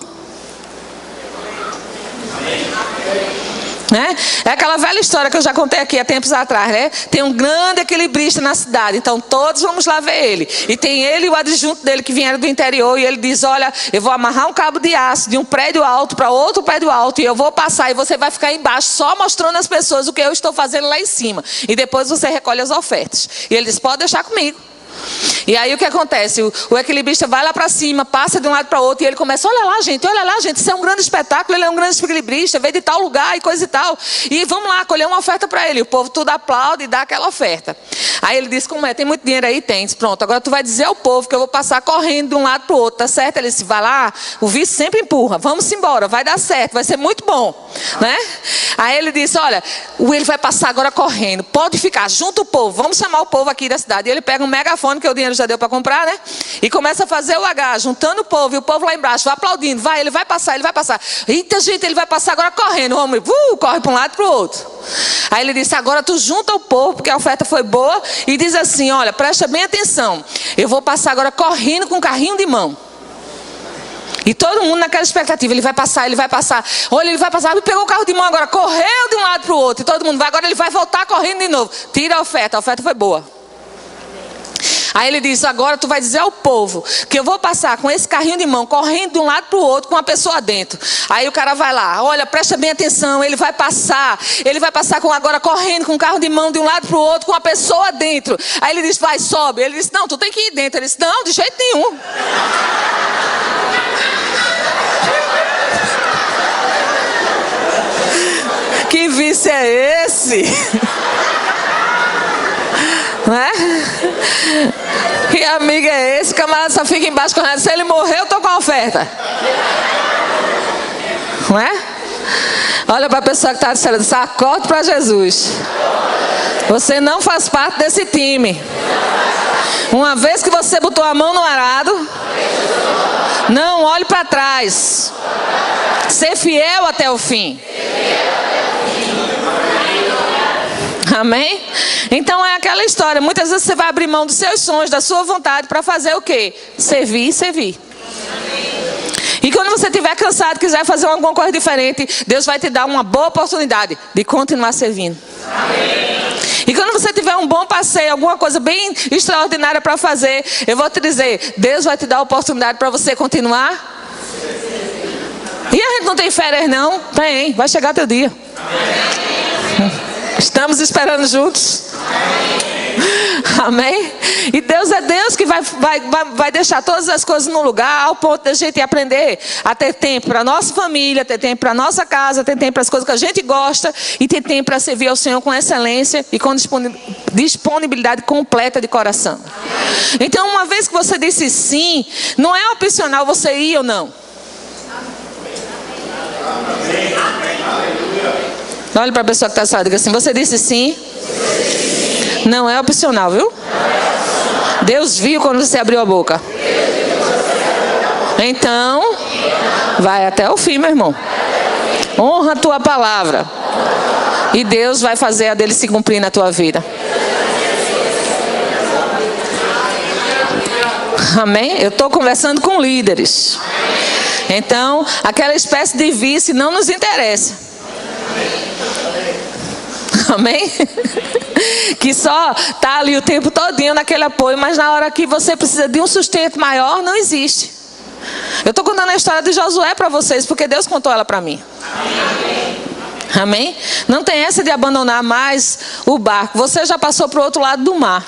Speaker 1: né? É aquela velha história que eu já contei aqui há tempos atrás, né? Tem um grande equilibrista na cidade, então todos vamos lá ver ele. E tem ele e o adjunto dele que vieram do interior, e ele diz: olha, eu vou amarrar um cabo de aço de um prédio alto para outro prédio alto, e eu vou passar, e você vai ficar embaixo só mostrando às pessoas o que eu estou fazendo lá em cima, e depois você recolhe as ofertas. E ele diz: pode deixar comigo. E aí o que acontece? O equilibrista vai lá para cima, passa de um lado para outro, e ele começa: olha lá gente, isso é um grande espetáculo, ele é um grande equilibrista, veio de tal lugar e coisa e tal, e vamos lá, colher uma oferta para ele. O povo tudo aplaude e dá aquela oferta. Aí ele diz: como é? Tem muito dinheiro aí? Tem. Diz: pronto, agora tu vai dizer ao povo que eu vou passar correndo de um lado para o outro, tá certo? Ele disse: vai lá, o vice sempre empurra, vamos embora, vai dar certo, vai ser muito bom, né? Aí ele disse: olha, ele vai passar agora correndo, pode ficar, junta o povo, vamos chamar o povo aqui da cidade. E ele pega um megafone, que o dinheiro já deu para comprar, né? E começa a fazer o H, juntando o povo, e o povo lá embaixo vai aplaudindo: vai, ele vai passar, ele vai passar. Eita gente, ele vai passar agora correndo. O homem corre para um lado e para o outro. Aí ele disse: agora tu junta o povo, porque a oferta foi boa, e diz assim: olha, presta bem atenção, eu vou passar agora correndo com um carrinho de mão. E todo mundo naquela expectativa: ele vai passar, ele vai passar. Olha, ele vai passar, ele pegou o carro de mão agora, correu de um lado para o outro, e todo mundo vai, agora ele vai voltar correndo de novo. Tira a oferta foi boa. Aí ele disse: agora tu vai dizer ao povo que eu vou passar com esse carrinho de mão, correndo de um lado para o outro, com uma pessoa dentro. Aí o cara vai lá: olha, presta bem atenção, ele vai passar com agora correndo com o carro de mão de um lado para o outro, com uma pessoa dentro. Aí ele disse: vai, sobe. Ele disse: não, tu tem que ir dentro. Ele disse: não, de jeito nenhum. Que vício é esse? Não é? Que amigo é esse? O camarada só fica embaixo correndo: se ele morrer, eu estou com a oferta. Não é? Olha para a pessoa que está dizendo: sacode para Jesus. Você não faz parte desse time. Uma vez que você botou a mão no arado, não olhe para trás. Ser fiel até o fim. Amém? Então é aquela história. Muitas vezes você vai abrir mão dos seus sonhos, da sua vontade, para fazer o quê? Servir. E quando você estiver cansado, quiser fazer alguma coisa diferente, Deus vai te dar uma boa oportunidade de continuar servindo. Amém. E quando você tiver um bom passeio, alguma coisa bem extraordinária para fazer, eu vou te dizer: Deus vai te dar a oportunidade para você continuar. E a gente não tem férias não? Tem, vai chegar teu dia. Amém. Estamos esperando juntos. Amém? E Deus é Deus que vai deixar todas as coisas no lugar, ao ponto de a gente aprender a ter tempo para a nossa família, ter tempo para a nossa casa, ter tempo para as coisas que a gente gosta, e ter tempo para servir ao Senhor com excelência e com disponibilidade completa de coração. Então, uma vez que você disse sim, não é opcional você ir ou não. Olha para a pessoa que está só, diga assim: você disse sim. Não é opcional, viu? Deus viu quando você abriu a boca. Então, vai até o fim, meu irmão. Honra a tua palavra. E Deus vai fazer a dele se cumprir na tua vida. Amém? Eu estou conversando com líderes. Então, aquela espécie de vice não nos interessa. Amém? Que só está ali o tempo todinho naquele apoio, mas na hora que você precisa de um sustento maior, não existe. Eu estou contando a história de Josué para vocês, porque Deus contou ela para mim. Amém? Não tem essa de abandonar mais o barco. Você já passou para o outro lado do mar.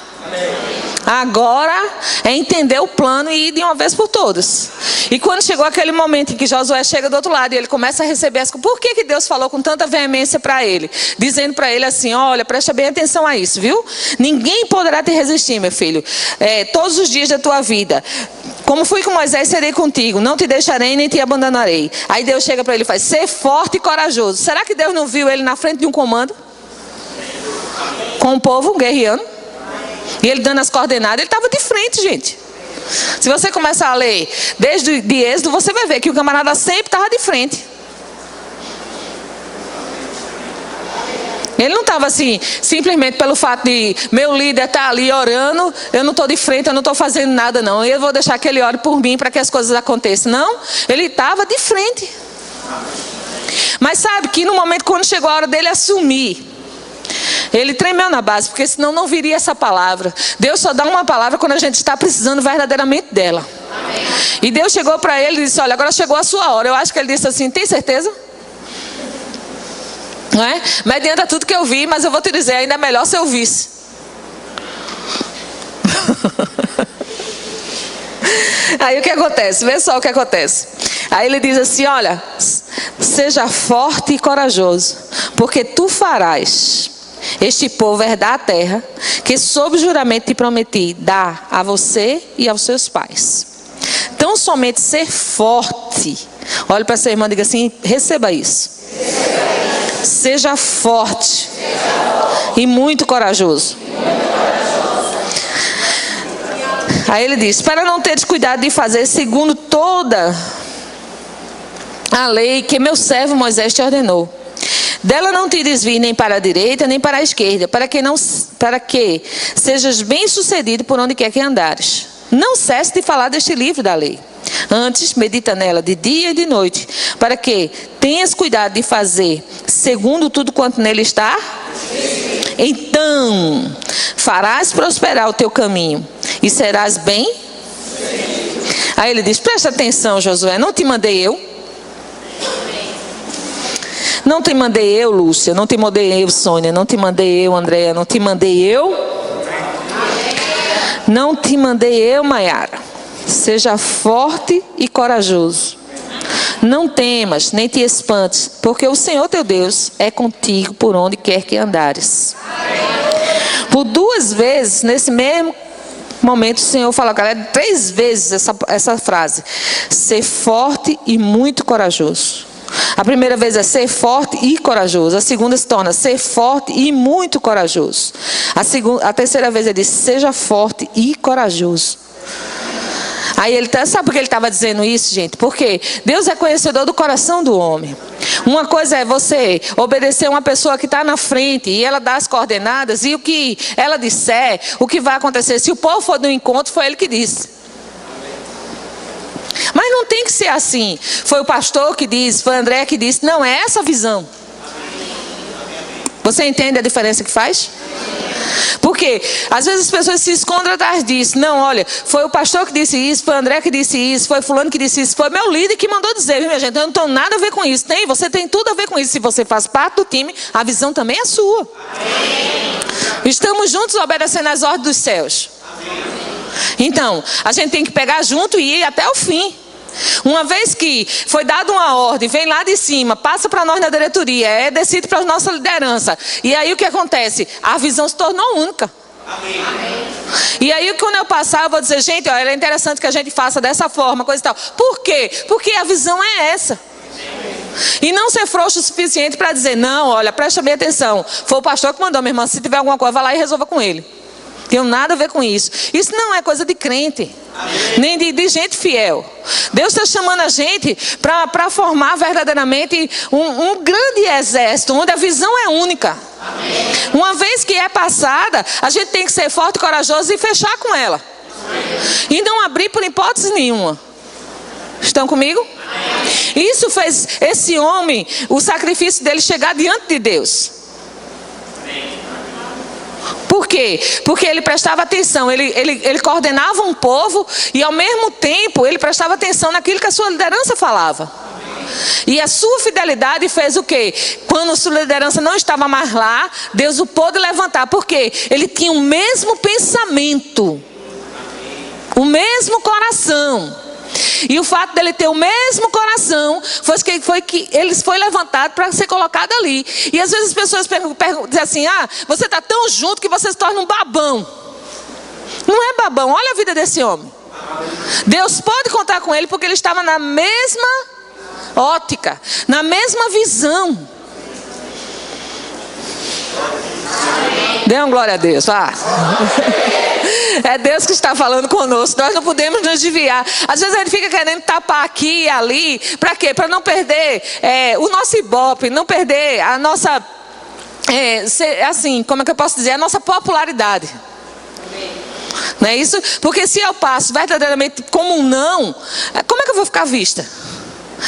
Speaker 1: Agora é entender o plano e ir de uma vez por todas. E quando chegou aquele momento em que Josué chega do outro lado e ele começa a receber as coisas, por que Deus falou com tanta veemência para ele? Dizendo para ele assim: olha, presta bem atenção a isso, viu? Ninguém poderá te resistir, meu filho, todos os dias da tua vida. Como fui com Moisés, serei contigo, não te deixarei nem te abandonarei. Aí Deus chega para ele e faz: ser forte e corajoso. Será que Deus não viu ele na frente de um comando? Com o povo guerreando? E ele dando as coordenadas, ele estava de frente, gente. Se você começar a ler desde de Êxodo, você vai ver que o camarada sempre estava de frente. Ele não estava assim, simplesmente pelo fato de meu líder estar ali orando, eu não estou de frente, eu não estou fazendo nada não. Eu vou deixar que ele ore por mim para que as coisas aconteçam. Não, ele estava de frente. Mas sabe que no momento quando chegou a hora dele assumir, ele tremeu na base, porque senão não viria essa palavra. Deus só dá uma palavra quando a gente está precisando verdadeiramente dela. Amém. E Deus chegou para ele e disse: olha, agora chegou a sua hora. Eu acho que ele disse assim: tem certeza? Não é? Mediante a tudo que eu vi, mas eu vou te dizer, ainda é melhor se eu visse. Aí o que acontece? Vê só o que acontece. Aí ele diz assim: olha, seja forte e corajoso, porque tu farás este povo herdar a terra que sob juramento te prometi dar a você e aos seus pais. Então somente ser forte. Olhe para sua irmã e diga assim: receba isso. Seja forte e muito corajoso. Aí ele diz: para não teres cuidado de fazer segundo toda a lei que meu servo Moisés te ordenou. Dela não te desvie nem para a direita nem para a esquerda, para que sejas bem sucedido por onde quer que andares. Não cesse de falar deste livro da lei. Antes, medita nela de dia e de noite, para que tenhas cuidado de fazer segundo tudo quanto nele está. Então farás prosperar o teu caminho e serás bem. Aí ele diz: presta atenção, Josué, não te mandei eu? Não te mandei eu, Lúcia, não te mandei eu, Sônia, não te mandei eu, Andréia, não te mandei eu? Não te mandei eu, Maiara. Seja forte e corajoso. Não temas, nem te espantes, porque o Senhor teu Deus é contigo por onde quer que andares. Por 2 vezes, nesse mesmo momento, o Senhor fala com ela 3 vezes essa frase: ser forte e muito corajoso. A primeira vez é ser forte e corajoso. A segunda se torna ser forte e muito corajoso. A terceira vez ele diz: seja forte e corajoso. Aí ele sabe por que ele estava dizendo isso, gente? Porque Deus é conhecedor do coração do homem. Uma coisa é você obedecer uma pessoa que está na frente e ela dá as coordenadas, e o que ela disser, o que vai acontecer. Se o povo for no encontro, foi ele que disse. Mas não tem que ser assim. Foi o pastor que disse, foi o André que disse. Não, é essa a visão. Você entende a diferença que faz? Porque às vezes as pessoas se escondem atrás disso. Não, olha, foi o pastor que disse isso, foi o André que disse isso, foi fulano que disse isso, foi meu líder que mandou dizer, viu, minha gente? Eu não tenho nada a ver com isso. Você tem tudo a ver com isso. Se você faz parte do time, a visão também é sua. Estamos juntos obedecendo às ordens dos céus. Então, a gente tem que pegar junto e ir até o fim. Uma vez que foi dada uma ordem, vem lá de cima, passa para nós na diretoria, é descido para a nossa liderança. E aí o que acontece? A visão se tornou única. Amém. E aí quando eu passar, eu vou dizer: gente, olha, é interessante que a gente faça dessa forma, coisa e tal. Por quê? Porque a visão é essa. E não ser frouxo o suficiente para dizer: não, olha, presta bem atenção, foi o pastor que mandou, minha irmã, se tiver alguma coisa, vai lá e resolva com ele. Tenho nada a ver com isso. Isso não é coisa de crente. Amém. Nem de gente fiel. Deus está chamando a gente para formar verdadeiramente um grande exército, onde a visão é única. Amém. Uma vez que é passada, a gente tem que ser forte e corajoso e fechar com ela. Amém. E não abrir por hipótese nenhuma. Estão comigo? Amém. Isso fez esse homem, o sacrifício dele, chegar diante de Deus. Por quê? Porque ele prestava atenção, ele coordenava um povo e ao mesmo tempo ele prestava atenção naquilo que a sua liderança falava. E a sua fidelidade fez o quê? Quando a sua liderança não estava mais lá, Deus o pôde levantar. Por quê? Ele tinha o mesmo pensamento, o mesmo coração. E o fato dele ter o mesmo coração foi que ele foi levantado para ser colocado ali. E às vezes as pessoas dizem assim: você está tão junto que você se torna um babão. Não é babão, olha a vida desse homem. Deus pode contar com ele porque ele estava na mesma ótica, na mesma visão. Dê uma glória a Deus. É Deus que está falando conosco. Nós não podemos nos desviar. Às vezes a gente fica querendo tapar aqui e ali. Para quê? Para não perder o nosso ibope, não perder a nossa, assim, como é que eu posso dizer? A nossa popularidade. Não é isso? Porque se eu passo verdadeiramente como um não, como é que eu vou ficar vista?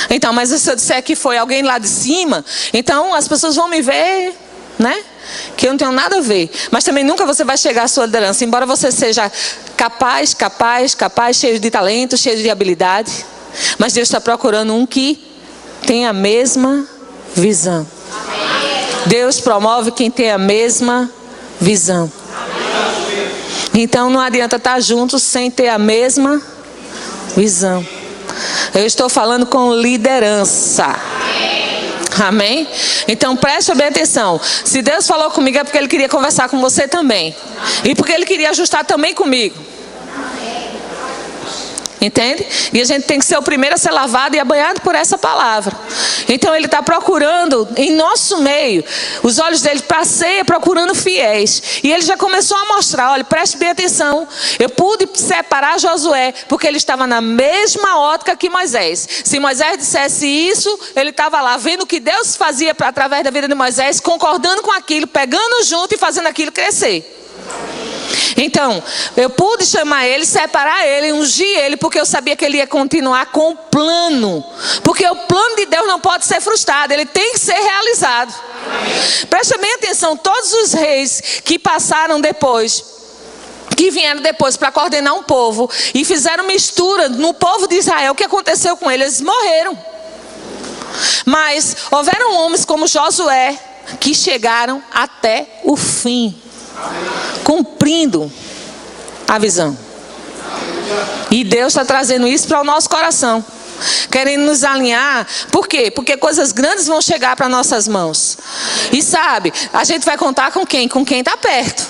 Speaker 1: Então, mas se eu disser que foi alguém lá de cima, então as pessoas vão me ver, né? Que eu não tenho nada a ver. Mas também nunca você vai chegar à sua liderança, embora você seja capaz, cheio de talento, cheio de habilidade. Mas Deus está procurando um que tem a mesma visão. Deus promove quem tem a mesma visão. Então não adianta estar juntos sem ter a mesma visão. Eu estou falando com liderança. Amém? Então preste bem atenção. Se Deus falou comigo é porque Ele queria conversar com você também. E porque Ele queria ajustar também comigo. Entende? E a gente tem que ser o primeiro a ser lavado e abanhado por essa palavra. Então Ele está procurando em nosso meio, os olhos dele passeia procurando fiéis. E Ele já começou a mostrar, olha, preste bem atenção. Eu pude separar Josué porque ele estava na mesma ótica que Moisés. Se Moisés dissesse isso, ele estava lá vendo o que Deus fazia através da vida de Moisés, concordando com aquilo, pegando junto e fazendo aquilo crescer. Então, eu pude chamar ele, separar ele, ungir ele, porque eu sabia que ele ia continuar com o plano. Porque o plano de Deus não pode ser frustrado, ele tem que ser realizado. Preste bem atenção, todos os reis que passaram depois, que vieram depois para coordenar um povo e fizeram mistura no povo de Israel, o que aconteceu com eles? Eles morreram. Mas houveram homens como Josué que chegaram até o fim, cumprindo a visão. E Deus está trazendo isso para o nosso coração, querendo nos alinhar. Por quê? Porque coisas grandes vão chegar para nossas mãos. E sabe, a gente vai contar com quem? Com quem está perto.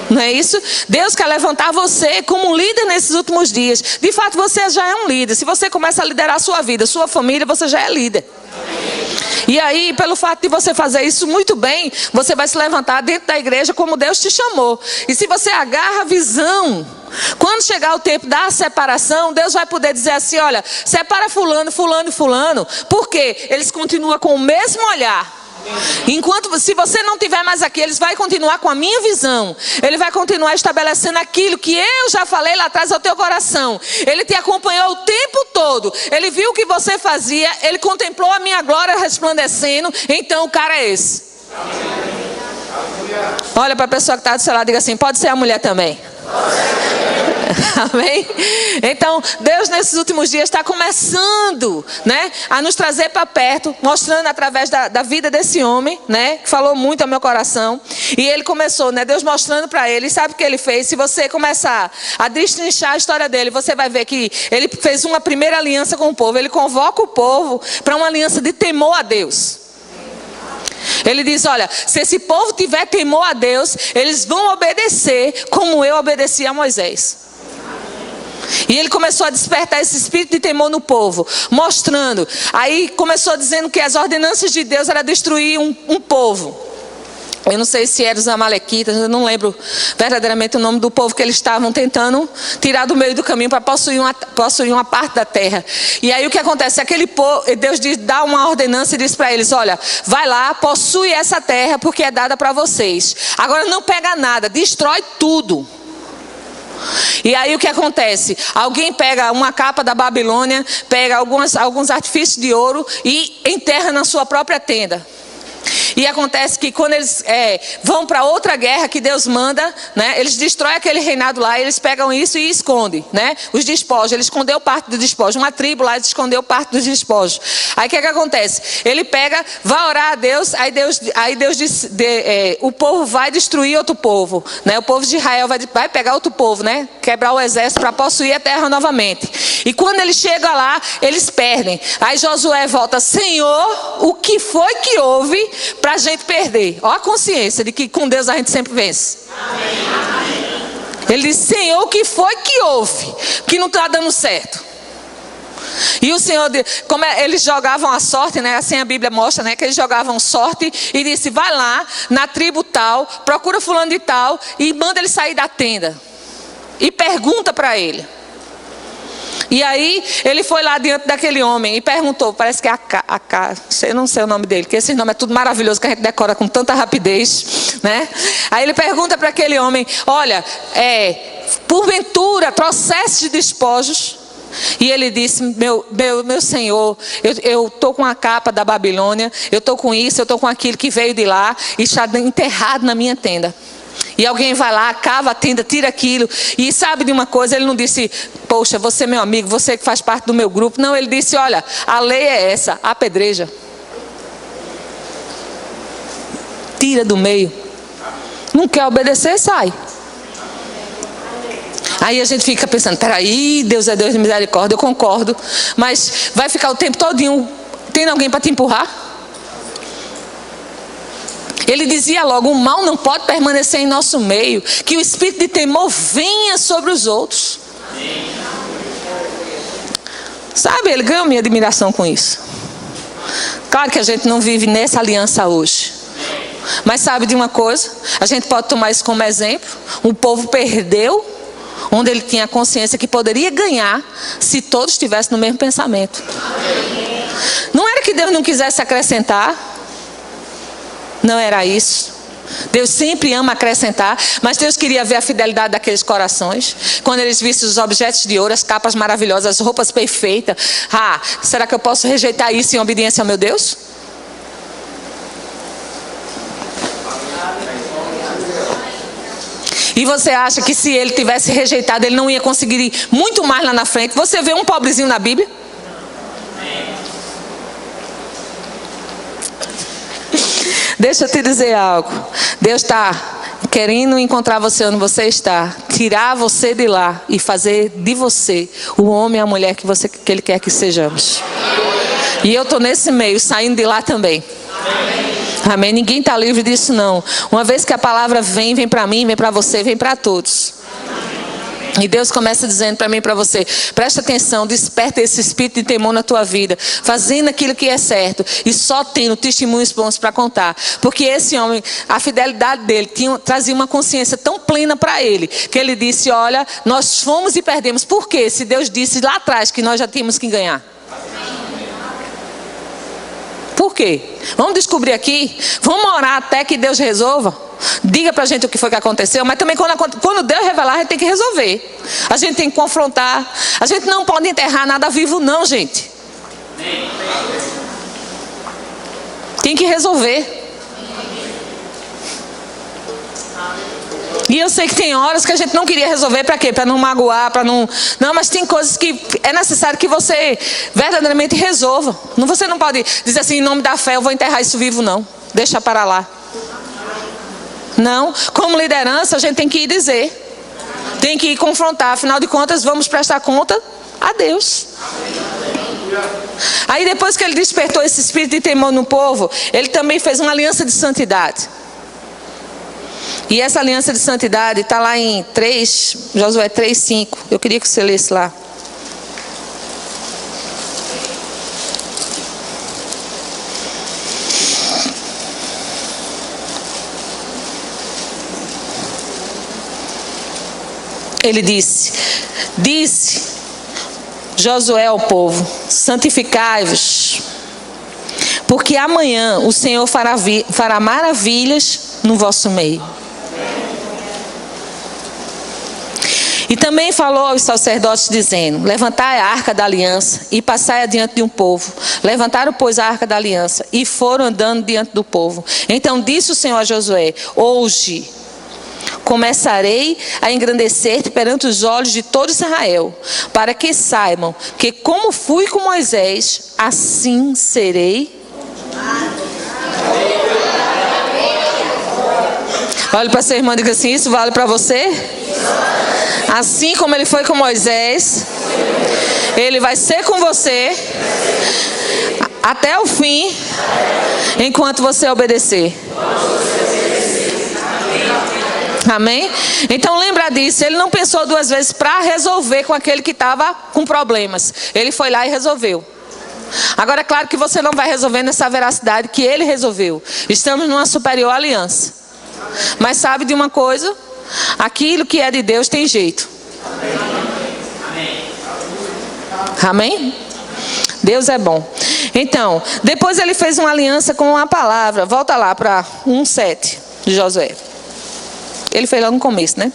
Speaker 1: Não é isso? Deus quer levantar você como um líder nesses últimos dias. De fato, você já é um líder. Se você começa a liderar a sua vida, sua família, você já é líder. E aí, pelo fato de você fazer isso muito bem, você vai se levantar dentro da igreja como Deus te chamou. E se você agarra a visão, quando chegar o tempo da separação, Deus vai poder dizer assim, olha, separa fulano, fulano e fulano. Por quê? Eles continuam com o mesmo olhar. Enquanto, se você não estiver mais aqui, eles vão continuar com a minha visão. Ele vai continuar estabelecendo aquilo que eu já falei lá atrás ao teu coração. Ele te acompanhou o tempo todo. Ele viu o que você fazia. Ele contemplou a minha glória resplandecendo. Então o cara é esse. Olha para a pessoa que está do seu lado e diga assim, pode ser a mulher também. Amém? Então Deus nesses últimos dias está começando, né, a nos trazer para perto, mostrando através da vida desse homem, né, que falou muito ao meu coração. E ele começou, né, Deus mostrando para ele. Sabe o que ele fez? Se você começar a destrinchar a história dele, você vai ver que ele fez uma primeira aliança com o povo. Ele convoca o povo para uma aliança de temor a Deus. Ele diz, olha, se esse povo tiver temor a Deus, eles vão obedecer como eu obedeci a Moisés. E ele começou a despertar esse espírito de temor no povo, mostrando. Aí começou dizendo que as ordenanças de Deus era destruir um povo. Eu não sei se eram os amalequitas, eu não lembro verdadeiramente o nome do povo que eles estavam tentando tirar do meio do caminho para possuir uma parte da terra. E aí o que acontece? Aquele povo, Deus dá uma ordenança e diz para eles, olha, vai lá, possui essa terra porque é dada para vocês. Agora não pega nada, destrói tudo. E aí o que acontece? Alguém pega uma capa da Babilônia, pega alguns artifícios de ouro e enterra na sua própria tenda. E acontece que quando eles vão para outra guerra que Deus manda, né, eles destroem aquele reinado lá, eles pegam isso e escondem, né, os despojos. Ele escondeu parte do despojo, uma tribo lá escondeu parte dos despojos. Aí o que acontece? Ele pega, vai orar a Deus, aí Deus diz, o povo vai destruir outro povo, né, o povo de Israel vai pegar outro povo, né, quebrar o exército para possuir a terra novamente. E quando ele chega lá, eles perdem. Aí Josué volta, Senhor, o que foi que houve para a gente perder? Olha a consciência de que com Deus a gente sempre vence. Amém. Ele disse, Senhor, o que foi que houve que não está dando certo? E o Senhor, como eles jogavam a sorte, né? Assim a Bíblia mostra, né? Que eles jogavam sorte e disse, vai lá na tribo tal, procura fulano de tal e manda ele sair da tenda. E pergunta para ele. E aí ele foi lá diante daquele homem e perguntou, parece que é eu não sei o nome dele, porque esse nome é tudo maravilhoso que a gente decora com tanta rapidez, né? Aí ele pergunta para aquele homem, olha, porventura trouxeste despojos? E ele disse, meu Senhor, eu estou com a capa da Babilônia, eu estou com isso, eu estou com aquilo que veio de lá e está enterrado na minha tenda. E alguém vai lá, cava a tenda, tira aquilo. E sabe de uma coisa, ele não disse, poxa, você é meu amigo, você que faz parte do meu grupo. Não, ele disse, olha, a lei é essa, apedreja. Tira do meio. Não quer obedecer, sai. Aí a gente fica pensando, peraí, Deus é Deus de misericórdia, eu concordo. Mas vai ficar o tempo todinho tendo alguém para te empurrar? Ele dizia logo, o mal não pode permanecer em nosso meio. Que o espírito de temor venha sobre os outros. Sabe, ele ganhou minha admiração com isso. Claro que a gente não vive nessa aliança hoje. Mas sabe de uma coisa? A gente pode tomar isso como exemplo. O povo perdeu onde ele tinha a consciência que poderia ganhar se todos estivessem no mesmo pensamento. Não era que Deus não quisesse acrescentar. Não era isso. Deus sempre ama acrescentar, mas Deus queria ver a fidelidade daqueles corações. Quando eles vissem os objetos de ouro, as capas maravilhosas, as roupas perfeitas. Será que eu posso rejeitar isso em obediência ao meu Deus? E você acha que se ele tivesse rejeitado, ele não ia conseguir ir muito mais lá na frente? Você vê um pobrezinho na Bíblia? Deixa eu te dizer algo. Deus está querendo encontrar você onde você está, tirar você de lá e fazer de você o homem e a mulher que Ele quer que sejamos. E eu estou nesse meio, saindo de lá também. Amém? Ninguém está livre disso não. Uma vez que a palavra vem para mim, vem para você, vem para todos. E Deus começa dizendo para mim e para você, presta atenção, desperta esse espírito de temor na tua vida, fazendo aquilo que é certo e só tendo testemunhos bons para contar. Porque esse homem, a fidelidade dele trazia uma consciência tão plena para ele, que ele disse, olha, nós fomos e perdemos. Por quê? Se Deus disse lá atrás que nós já tínhamos que ganhar. Por quê? Vamos descobrir aqui, vamos orar até que Deus resolva. Diga pra gente o que foi que aconteceu, mas também quando Deus revelar, a gente tem que resolver. A gente tem que confrontar. A gente não pode enterrar nada vivo não, gente. Tem que resolver. E eu sei que tem horas que a gente não queria resolver, para quê? Para não magoar, para não... Não, mas tem coisas que é necessário que você verdadeiramente resolva. Você não pode dizer assim, em nome da fé, eu vou enterrar isso vivo, não. Deixa para lá. Não, como liderança a gente tem que ir dizer. Tem que ir confrontar, afinal de contas vamos prestar conta a Deus. Aí depois que ele despertou esse espírito de temor no povo, ele também fez uma aliança de santidade. E essa aliança de santidade está lá em Josué 3:5. Eu queria que você lesse lá. Ele disse Josué ao povo, santificai-vos, porque amanhã o Senhor fará maravilhas no vosso meio. E também falou aos sacerdotes dizendo, levantai a arca da aliança e passai adiante de um povo. Levantaram, pois, a arca da aliança e foram andando diante do povo. Então disse o Senhor a Josué, hoje começarei a engrandecer-te perante os olhos de todo Israel, para que saibam que como fui com Moisés, assim serei. Olhe para seu irmão e diga assim, isso vale para você? Assim como ele foi com Moisés, ele vai ser com você até o fim, enquanto você obedecer. Amém? Então lembra disso, ele não pensou duas vezes para resolver com aquele que estava com problemas. Ele foi lá e resolveu. Agora é claro que você não vai resolver nessa veracidade que ele resolveu. Estamos numa superior aliança. Mas sabe de uma coisa? Aquilo que é de Deus tem jeito. Amém? Deus é bom. Então, depois ele fez uma aliança com a palavra. Volta lá para 1:7 de Josué. Ele fez lá no começo, né?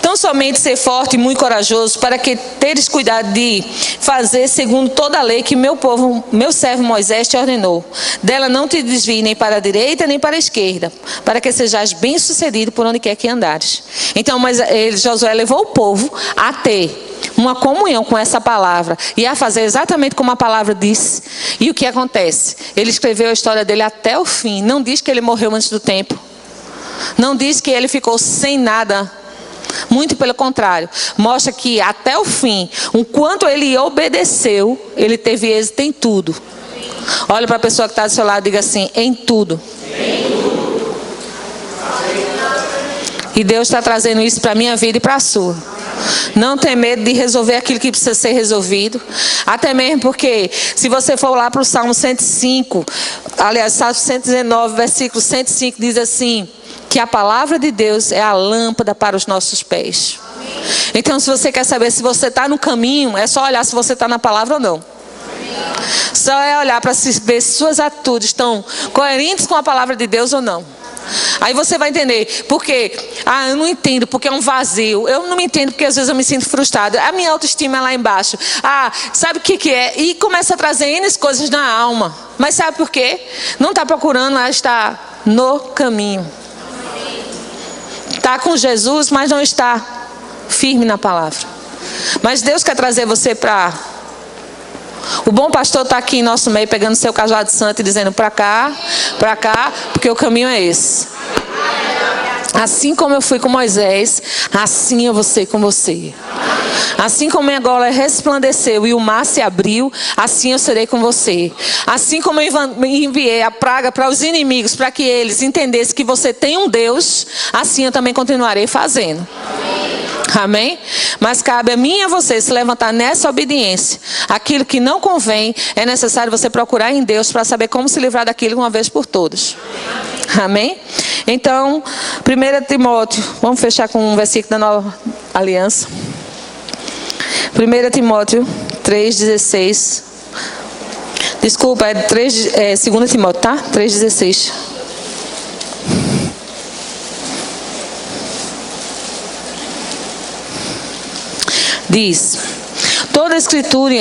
Speaker 1: Tão somente ser forte e muito corajoso, para que teres cuidado de fazer segundo toda a lei que meu povo, meu servo Moisés te ordenou. Dela não te desvie nem para a direita nem para a esquerda, para que sejais bem-sucedido por onde quer que andares. Então Josué levou o povo a ter uma comunhão com essa palavra e a fazer exatamente como a palavra disse. E o que acontece? Ele escreveu a história dele até o fim. Não diz que ele morreu antes do tempo. Não diz que ele ficou sem nada. Muito pelo contrário. Mostra que até o fim, enquanto ele obedeceu, ele teve êxito em tudo. Olha para a pessoa que está do seu lado e diga assim: em tudo. E Deus está trazendo isso para a minha vida e para a sua. Não tem medo de resolver aquilo que precisa ser resolvido. Até mesmo porque, se você for lá para o Salmo 105, aliás, Salmo 119, versículo 105, diz assim: que a palavra de Deus é a lâmpada para os nossos pés. Então, se você quer saber se você está no caminho, é só olhar se você está na palavra ou não. Só é olhar para ver se suas atitudes estão coerentes com a palavra de Deus ou não. Aí você vai entender, porque, eu não entendo, porque é um vazio. Eu não me entendo porque às vezes eu me sinto frustrada. A minha autoestima é lá embaixo. Sabe o que é? E começa a trazer N coisas na alma. Mas sabe por quê? Não está procurando, ela está no caminho. Está com Jesus, mas não está firme na palavra. Mas Deus quer trazer você para... O bom pastor está aqui em nosso meio, pegando seu cajado santo e dizendo: para cá, porque o caminho é esse. Assim como eu fui com Moisés, assim eu vou ser com você. Assim como minha gola resplandeceu e o mar se abriu, assim eu serei com você. Assim como eu enviei a praga para os inimigos, para que eles entendessem que você tem um Deus, assim eu também continuarei fazendo. Amém? Mas cabe a mim e a você se levantar nessa obediência. Aquilo que não convém, é necessário você procurar em Deus para saber como se livrar daquilo uma vez por todas. Amém? Então, 1 Timóteo, vamos fechar com um versículo da Nova Aliança. 1 Timóteo 3,16. Desculpa, é 2 Timóteo, tá? 3,16. Diz: toda a escritura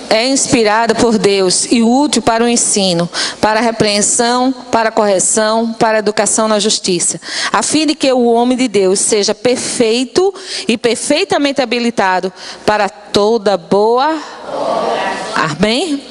Speaker 1: é inspirada por Deus e útil para o ensino, para a repreensão, para a correção, para a educação na justiça, a fim de que o homem de Deus seja perfeito e perfeitamente habilitado para toda boa. Amém?